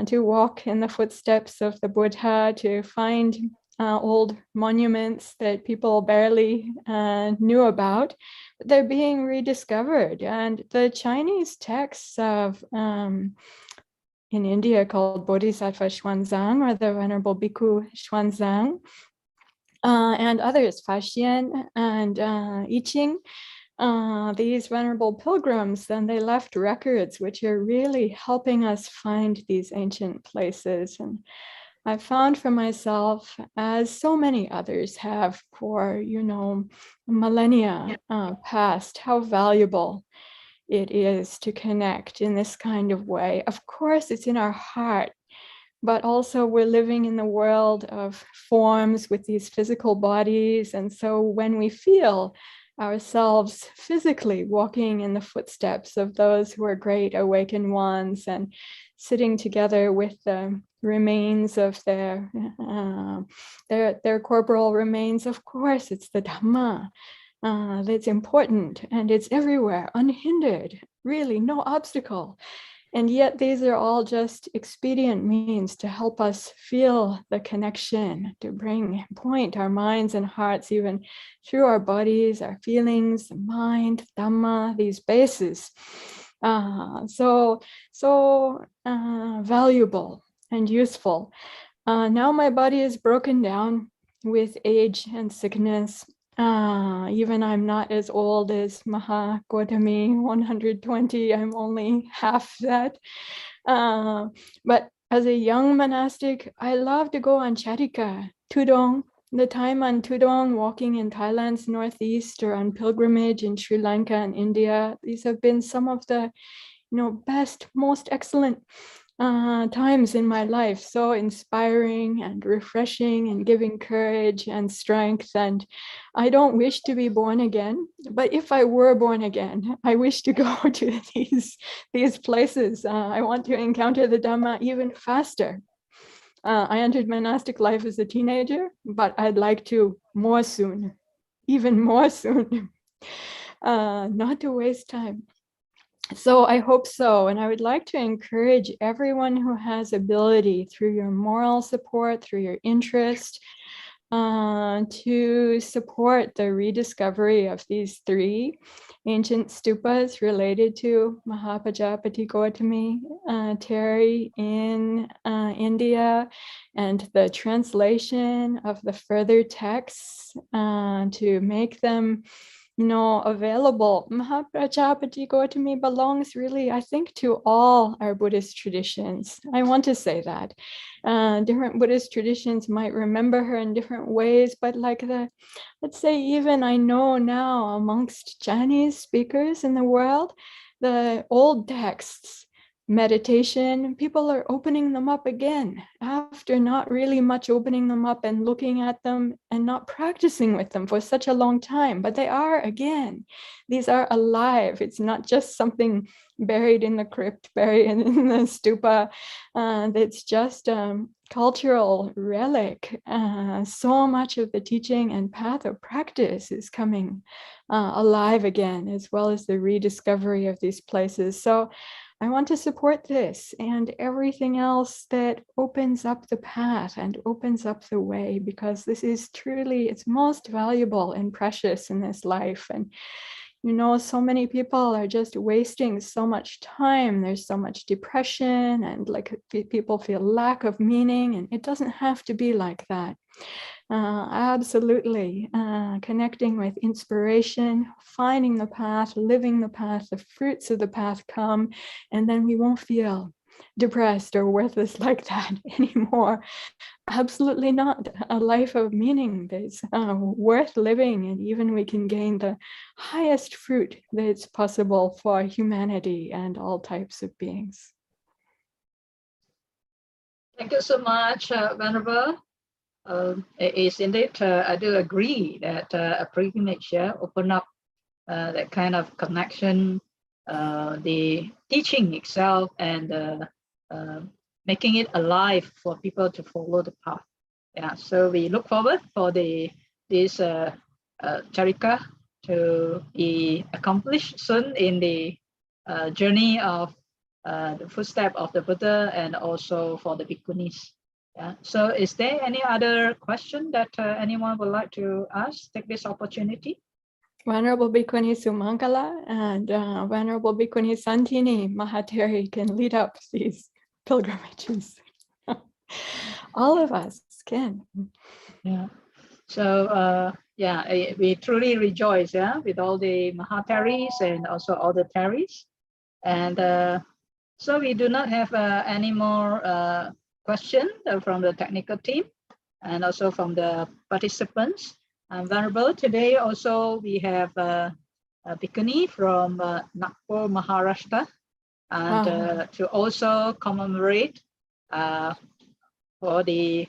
to walk in the footsteps of the Buddha, to find old monuments that people barely knew about, but they're being rediscovered. And the Chinese texts of in India called Bodhisattva Xuanzang, or the Venerable Bhikkhu Xuanzang, and others, Faxian and I Ching, these venerable pilgrims, then they left records which are really helping us find these ancient places. And I found for myself, as so many others have for, millennia past, how valuable it is to connect in this kind of way. Of course, it's in our heart, but also we're living in the world of forms with these physical bodies. And so when we feel ourselves physically walking in the footsteps of those who are great awakened ones and sitting together with the remains of their corporal remains, of course, it's the Dhamma that's important, and it's everywhere, unhindered, really no obstacle. And yet these are all just expedient means to help us feel the connection, to point our minds and hearts even through our bodies, our feelings, the mind, Dhamma, these bases. So valuable and useful. Now my body is broken down with age and sickness. Even I'm not as old as Gotamī, 120, I'm only half that. But as a young monastic, I love to go on Charika, Tudong, the time on Tudong, walking in Thailand's northeast, or on pilgrimage in Sri Lanka and India. These have been some of the best, most excellent times in my life, so inspiring and refreshing and giving courage and strength. And I don't wish to be born again, but if I were born again, I wish to go to these places. I want to encounter the Dhamma even faster. I entered monastic life as a teenager, but I'd like to more soon, even more soon, not to waste time. So I hope so. And I would like to encourage everyone who has ability, through your moral support, through your interest, to support the rediscovery of these 3 ancient stupas related to Mahāpajāpatī Gotamī Terry in India, and the translation of the further texts to make them available. Mahāpajāpatī Gotamī belongs really, I think, to all our Buddhist traditions. I want to say that. Different Buddhist traditions might remember her in different ways, but let's say even I know now amongst Chinese speakers in the world, the old texts, meditation, people are opening them up again after not really much opening them up and looking at them and not practicing with them for such a long time, but they are again. These are alive. It's not just something buried in the crypt, buried in the stupa. It's just a cultural relic. So much of the teaching and path of practice is coming alive again, as well as the rediscovery of these places. So I want to support this and everything else that opens up the path and opens up the way, because this is truly, it's most valuable and precious in this life. And so many people are just wasting so much time. There's so much depression and people feel lack of meaning, and it doesn't have to be like that. Absolutely connecting with inspiration, finding the path, living the path, the fruits of the path come, and then we won't feel depressed or worthless like that anymore. Absolutely not. A life of meaning that's worth living, and even we can gain the highest fruit that's possible for humanity and all types of beings. Thank you so much, Venerable. It is indeed, I do agree that a pilgrimage open up that kind of connection, the teaching itself, and making it alive for people to follow the path. Yeah, so we look forward for this Charika to be accomplished soon in the journey of the footstep of the Buddha, and also for the bhikkhunis. Yeah. So is there any other question that anyone would like to ask? Take this opportunity. Venerable Bhikkhuni Sumangala and Venerable Bhikkhuni Santini Mahateri can lead up these pilgrimages. All of us can. Yeah. So we truly rejoice with all the Mahateris and also all the Teris. And so we do not have any more question from the technical team and also from the participants. Venerable, today also we have bhikkhuni from Nagpur, Maharashtra, and to also commemorate for the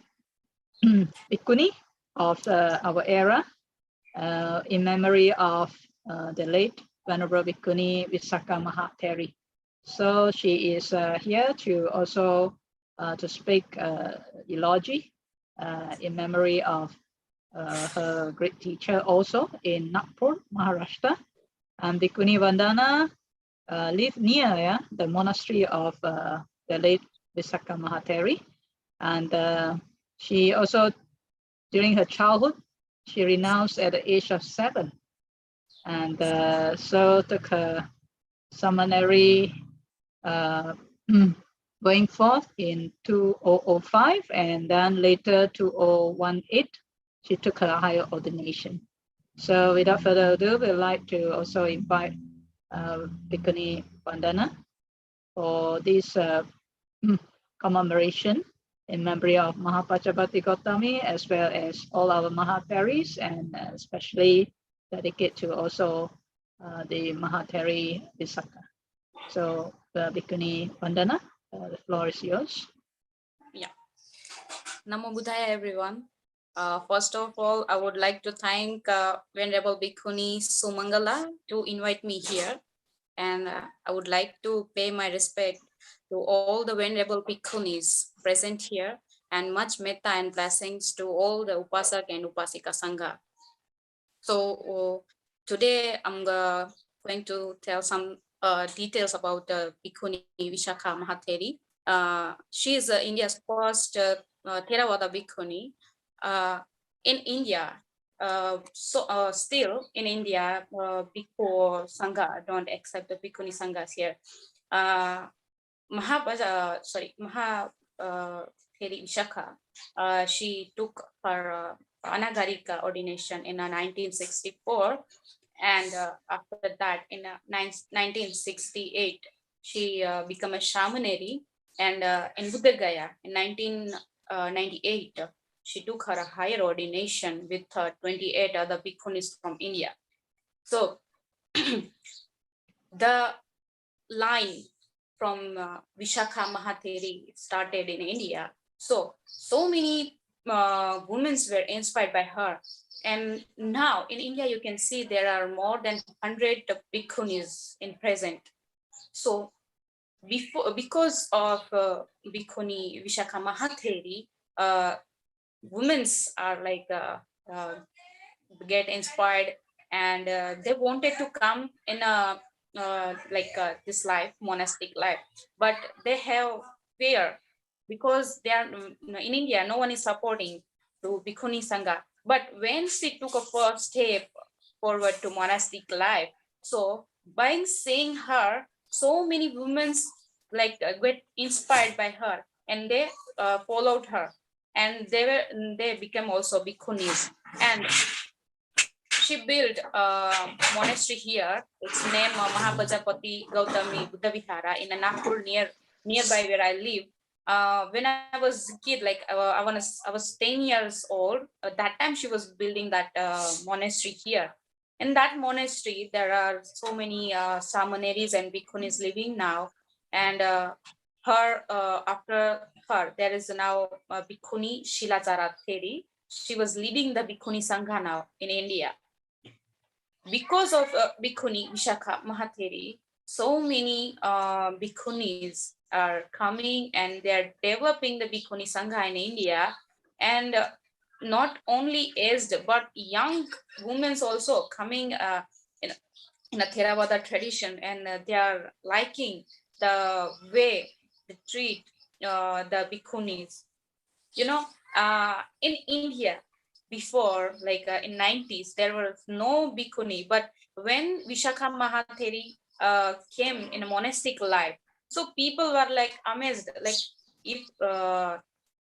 bhikkhuni of our era in memory of the late Venerable Bhikkhuni Visakha Mahāpajāpatī. So she is here to also to speak eulogy in memory of her great teacher also in Nagpur, Maharashtra. And Bhikkhuni Vandana lived near the monastery of the late Visakha Mahāpajāpatī. And she also, during her childhood, she renounced at the age of 7. And so took her seminary going forth in 2005, and then later 2018, she took her higher ordination. So without further ado, we'd like to also invite Bhikkhuni Vandana for this commemoration in memory of Mahāpajāpatī Gotamī, as well as all our Mahāparis, and especially dedicate to also the Mahāpajāpatī Visakha. So Bhikkhuni Vandana, the floor is yours. Yeah. Namo Buddhaya, everyone. First of all, I would like to thank Venerable Bhikkhuni Sumangala to invite me here. And I would like to pay my respect to all the Venerable Bhikkhunis present here, and much metta and blessings to all the Upasak and Upasika Sangha. So today I'm going to tell some details about Bhikkhuni Visakha Mahāpajāpatī. She is India's first Theravada Bhikkhuni. In India, still in India, Bhikkhu Sangha don't accept the Bhikkhuni Sanghas here. Mahāpajāpatī Visakha, she took her anagarika ordination in 1964, and after that in 1968 she became a shamanary, and in Buddha Gaya in 1998 she took her higher ordination with 28 other bhikkhunis from India. So the line from Visakha Mahāpajāpatī started in India. So many women were inspired by her. And now in India, you can see there are more than 100 bhikkhunis in present. So because of Bhikkhuni Visakha Mahāpajāpatī, women are like get inspired, and they wanted to come in a this life, monastic life, but they have fear because they are in India. No one is supporting to Bhikkhuni Sangha. But when she took a first step forward to monastic life, so by seeing her, so many women get inspired by her, and they followed her, and they became also bhikkhunis. And she built a monastery here. It's named Mahāpajāpatī Gotamī Buddha Vihara in Nagpur, nearby where I live. When I was a kid, I was 10 years old. At that time, she was building that monastery here. In that monastery, there are so many samaneris and bhikkhunis living now. And after her, there is now Bhikkhuni Shilachara Theri. She was leading the Bhikkhuni Sangha now in India. Because of Bhikkhuni Visakha Mahāpajāpatī, so many bhikkhunis are coming, and they are developing the Bhikkhuni Sangha in India. And not only aged, but young women also coming in a Theravada tradition, and they are liking the way they treat the bhikkhunis. In India, before, in 90s, there was no bhikkhuni, but when Visakha Mahāpajāpatī came in a monastic life, so people were amazed, if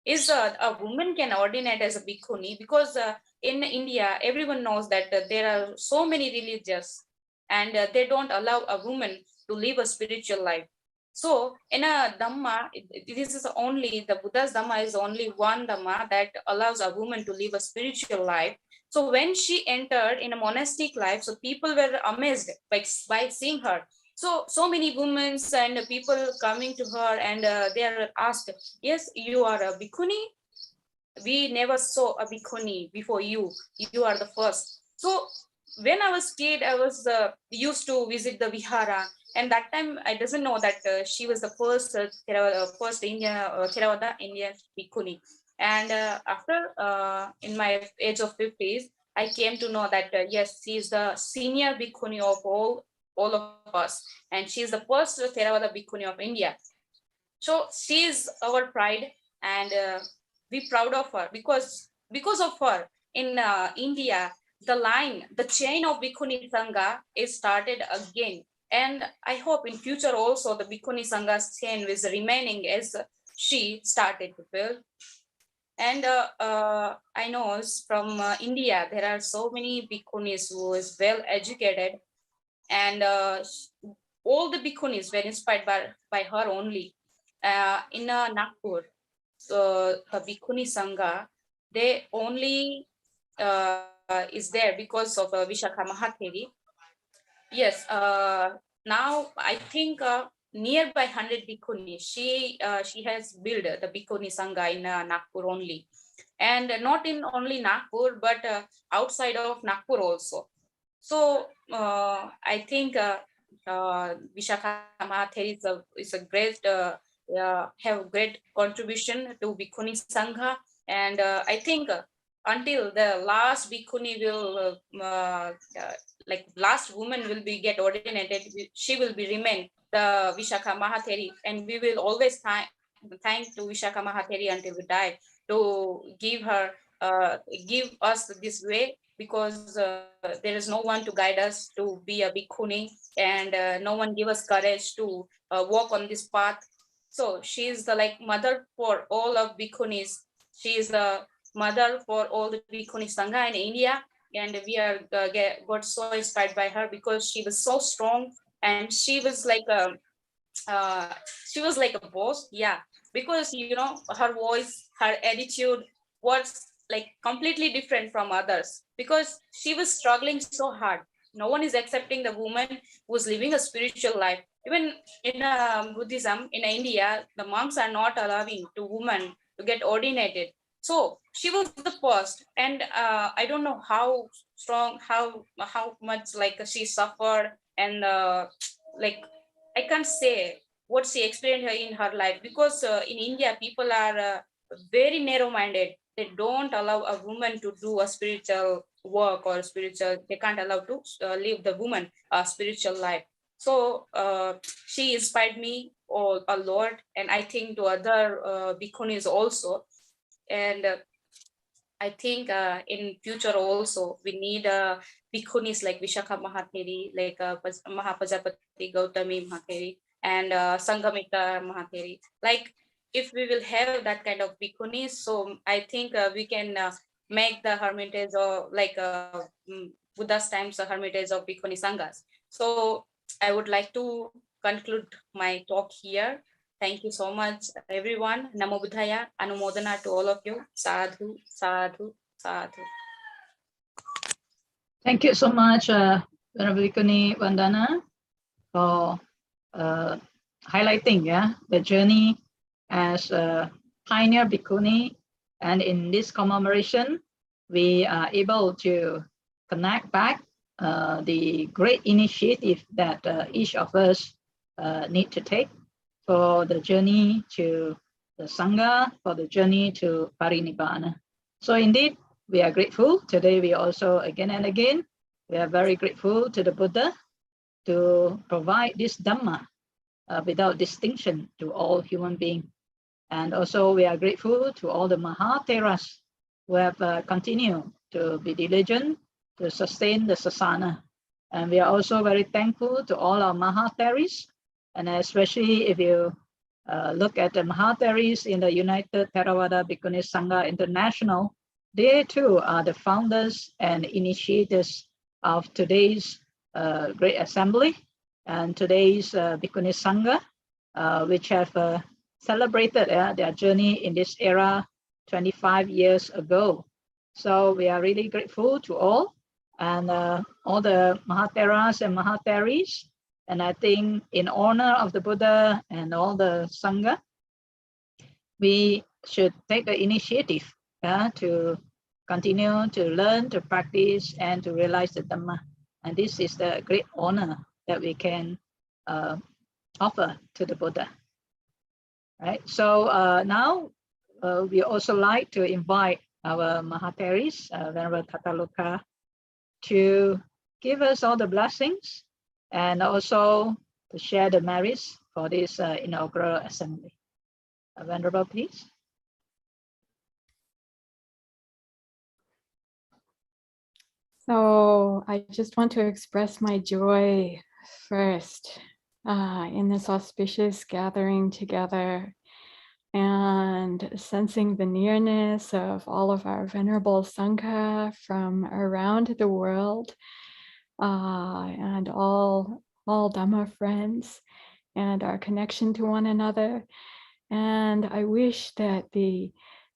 is a woman can ordinate as a bhikkhuni, because in India everyone knows that there are so many religions, and they don't allow a woman to live a spiritual life. So in a Dhamma, this is only, the Buddha's Dhamma is only one Dhamma that allows a woman to live a spiritual life. So when she entered in a monastic life, so people were amazed by seeing her. So many women and people coming to her, and they are asked, yes, you are a bhikkhuni? We never saw a bhikkhuni before you. You are the first. So when I was kid, I was used to visit the vihara, and that time I doesn't know that she was the first first Indian Theravada Indian bhikkhuni. And after in my age of 50s, I came to know that yes, she is the senior bhikkhuni of all of us, and she is the first Theravada bhikkhuni of India. So she is our pride, and we proud of her, because of her in India, the chain of Bhikkhuni Sangha is started again. And I hope in future also the Bhikkhuni Sangha's chain is remaining as she started to build. And I know from India, there are so many Bhikkhunis who is well educated, and all the Bhikkhunis were inspired by her only. In Nagpur, the Bhikkhuni Sangha, they only is there because of Vishakha Mahatheri. Yes, now I think nearby 100 Bhikkhuni, she has built the Bhikkhuni Sangha in Nagpur only. And not in only Nagpur, but outside of Nagpur also. So I think Vishakha Mahatheri is a great have great contribution to Bhikkhuni Sangha, and I think until the last Bhikkhuni will like last woman will be get ordinated, she will be remain the Vishakha Mahatheri, and we will always thank to Vishakha Mahatheri until we die, to give her give us this way, because there is no one to guide us to be a bhikkhuni, and no one give us courage to walk on this path. So she is the like mother for all of bhikkhunis. She is the mother for all the bhikkhuni sangha in India, and we are got so inspired by her, because she was so strong, and she was like a boss. Yeah, because her voice, her attitude was like completely different from others, because she was struggling so hard. No one is accepting the woman who's living a spiritual life. Even in Buddhism in India, the monks are not allowing to women to get ordinated. So she was the first, and I don't know how strong, how much like she suffered, and like I can't say what she experienced in her life, because in India people are very narrow-minded. They don't allow a woman to do a spiritual work or spiritual. They can't allow to live the woman a spiritual life. So she inspired me a lot, and I think to other bhikkhunis also. And I think in future also we need bhikkhunis like Vishakha Mahatheri, like Mahāpajāpatī, Gotamī Mahatheri, and Sanghamika Mahatheri. Like if we will have that kind of bhikkhunis, so I think we can make the hermitage, or like Buddha's times, the hermitage of bhikkhuni sanghas. So I would like to conclude my talk here. Thank you so much, everyone. Namo Buddhaya, Anumodana to all of you. Sadhu, sadhu, sadhu. Thank you so much, Venerable Bhikkhuni Vandana, for highlighting the journey as a pioneer bhikkhuni. And in this commemoration, we are able to connect back the great initiative that each of us need to take for the journey to the Sangha, for the journey to Parinibbāna. So indeed, we are grateful. Today, we also, again and again, we are very grateful to the Buddha to provide this Dhamma without distinction to all human beings. And also, we are grateful to all the Mahatheras who have continued to be diligent to sustain the Sasana. And we are also very thankful to all our Mahatheris, and especially if you look at the Mahatheris in the United Theravada Bhikkhuni Sangha International, they too are the founders and initiators of today's great assembly and today's Bhikkhuni Sangha, which have celebrated their journey in this era 25 years ago. So we are really grateful to all, and all the Mahatheras and Mahatheris. And I think in honor of the Buddha and all the Sangha, we should take the initiative to continue to learn, to practice, and to realize the Dhamma. And this is the great honor that we can offer to the Buddha. Right. So now we also like to invite our Mahatheris, Venerable Tataloka, to give us all the blessings and also to share the merits for this inaugural assembly. Venerable, please. So I just want to express my joy first in this auspicious gathering together and sensing the nearness of all of our Venerable Sangha from around the world and all Dhamma friends and our connection to one another. And I wish that the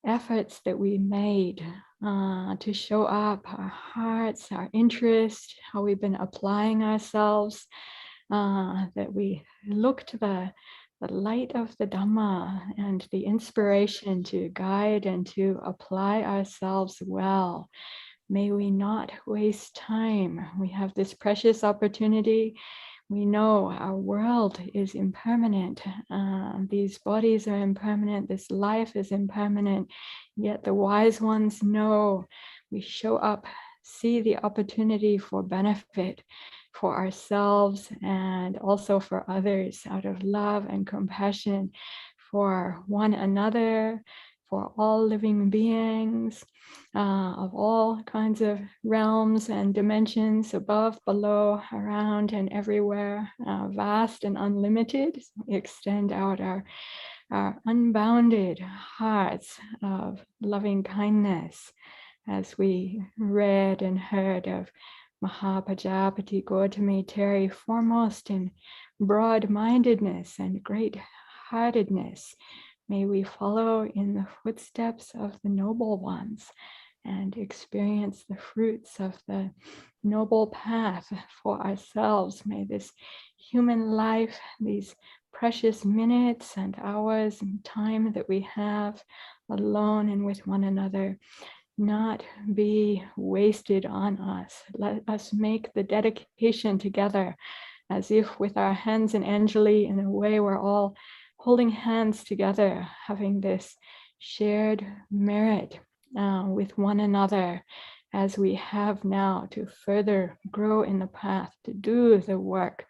efforts that we made to show up our hearts, our interest, how we've been applying ourselves, that we look to the light of the Dhamma and the inspiration to guide and to apply ourselves well. May we not waste time. We have this precious opportunity. We know our world is impermanent. These bodies are impermanent. This life is impermanent. Yet the wise ones know we show up, see the opportunity for benefit for ourselves and also for others out of love and compassion for one another, for all living beings of all kinds of realms and dimensions, above, below, around, and everywhere, vast and unlimited. We extend out our unbounded hearts of loving kindness as we read and heard of Mahāpajāpatī Gotamī Terry, foremost in broad-mindedness and great-heartedness. May we follow in the footsteps of the noble ones and experience the fruits of the noble path for ourselves. May this human life, these precious minutes and hours and time that we have alone and with one another, not be wasted on us. Let us make the dedication together as if with our hands in Anjali, in a way we're all holding hands together, having this shared merit with one another as we have now to further grow in the path, to do the work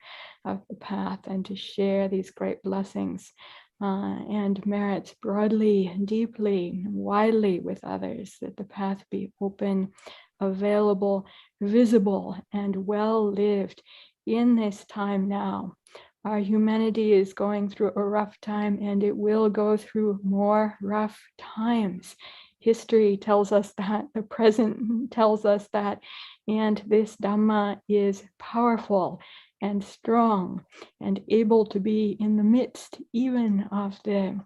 of the path and to share these great blessings and merits broadly, deeply, widely with others, that the path be open, available, visible, and well lived in this time now. Our humanity is going through a rough time, and it will go through more rough times. History tells us that, the present tells us that, and this Dhamma is powerful and strong and able to be in the midst even of the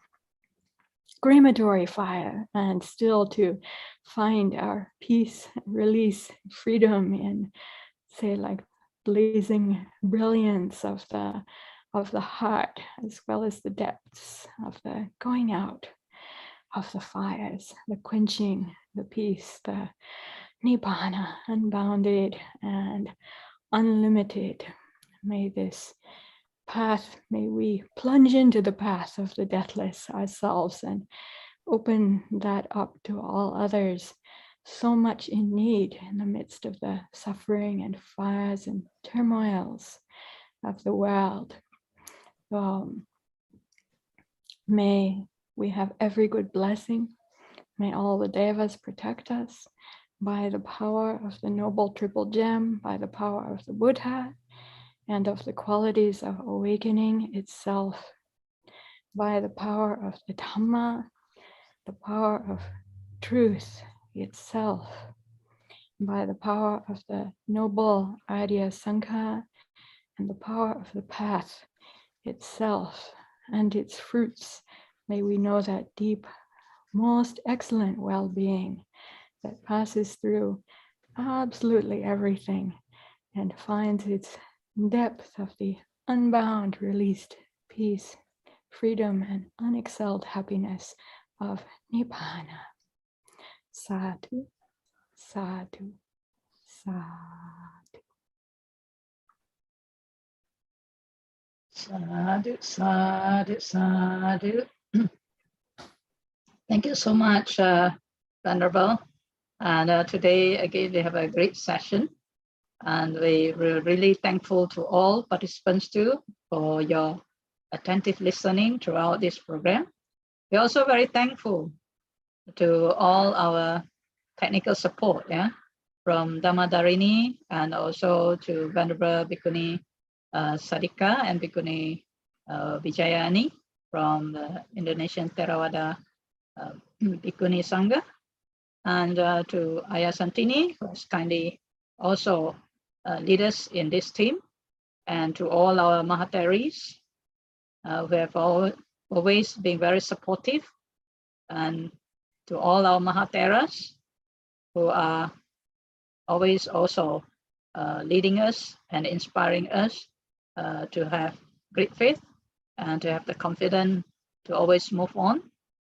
crematory fire and still to find our peace, release, freedom in, say, like blazing brilliance of the heart, as well as the depths of the going out of the fires, the quenching, the peace, the Nibbāna, unbounded and unlimited. May this path, may we plunge into the path of the deathless ourselves and open that up to all others, so much in need in the midst of the suffering and fires and turmoils of the world. May we have every good blessing. May all the devas protect us by the power of the noble triple gem, by the power of the Buddha, and of the qualities of awakening itself, by the power of the Dhamma, the power of truth itself, by the power of the noble Arya Sangha, and the power of the path itself and its fruits. May we know that deep, most excellent well-being that passes through absolutely everything and finds its depth of the unbound, released peace, freedom, and unexcelled happiness of Nibbāna. Sadhu, sadhu, sadhu. Sadhu, sadhu, sadhu. Thank you so much, Venerable. And today, again, we have a great session. And we're really thankful to all participants too for your attentive listening throughout this program. We're also very thankful to all our technical support, from Dhammadharini and also to Venerable Bhikkhuni Sadika and Bhikkhuni Vijayani from the Indonesian Theravada Bhikkhuni Sangha, and to Ayah Santini, who has kindly also lead us in this team, and to all our Mahateris who have always been very supportive, and to all our Mahateras who are always also leading us and inspiring us to have great faith and to have the confidence to always move on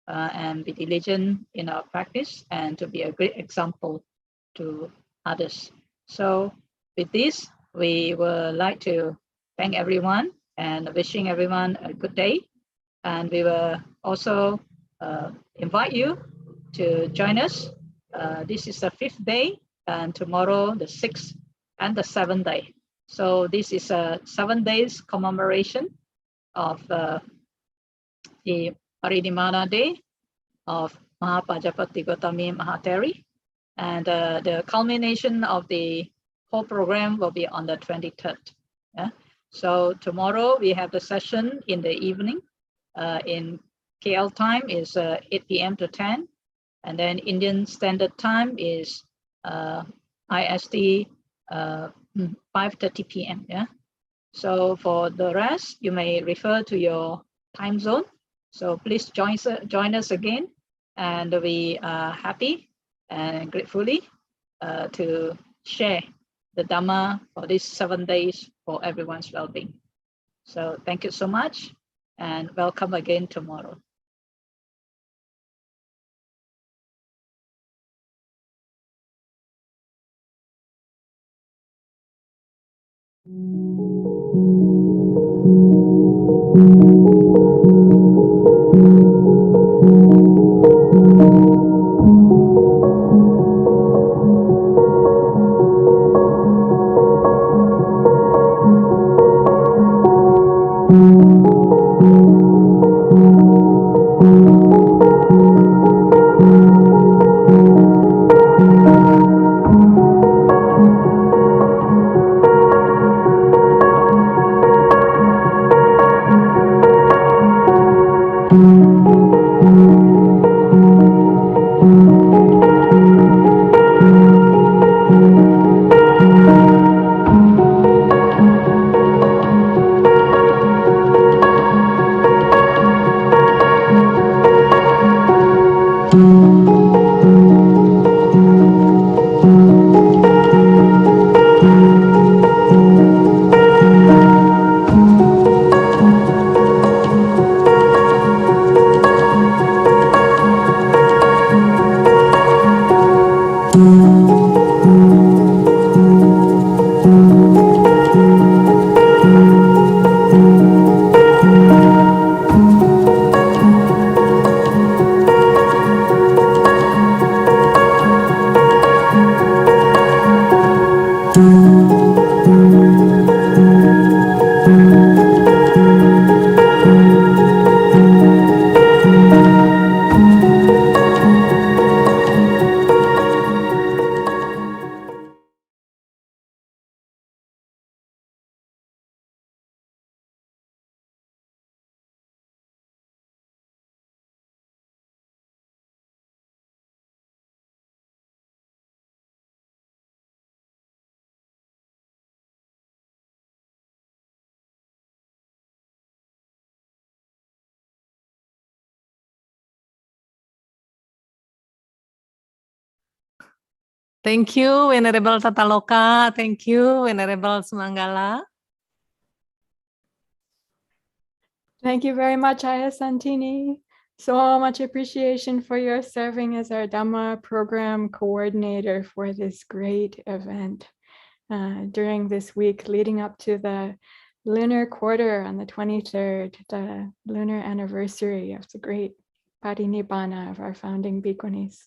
and be diligent in our practice and to be a great example to others. So with this, we would like to thank everyone and wishing everyone a good day. And we will also invite you to join us. This is the 5th day, and tomorrow the 6th and the 7th day. So this is a 7 days commemoration of the Parinibbāna day of Mahāpajāpatī Gotamī Mahateri. And the culmination of the whole program will be on the 23rd. So tomorrow we have the session in the evening. In KL time is 8 p.m. to 10. And then Indian Standard Time is IST 5:30 p.m. So for the rest, you may refer to your time zone. So please join us again. And we are happy and gratefully to share the Dhamma for these 7 days for everyone's well-being. So thank you so much and welcome again tomorrow. Thank you, Venerable Tataloka. Thank you, Venerable Sumanggala. Thank you very much, Ayya Santini. So much appreciation for your serving as our Dhamma program coordinator for this great event during this week leading up to the lunar quarter on the 23rd, the lunar anniversary of the great Parinibbāna of our founding bhikkhunis.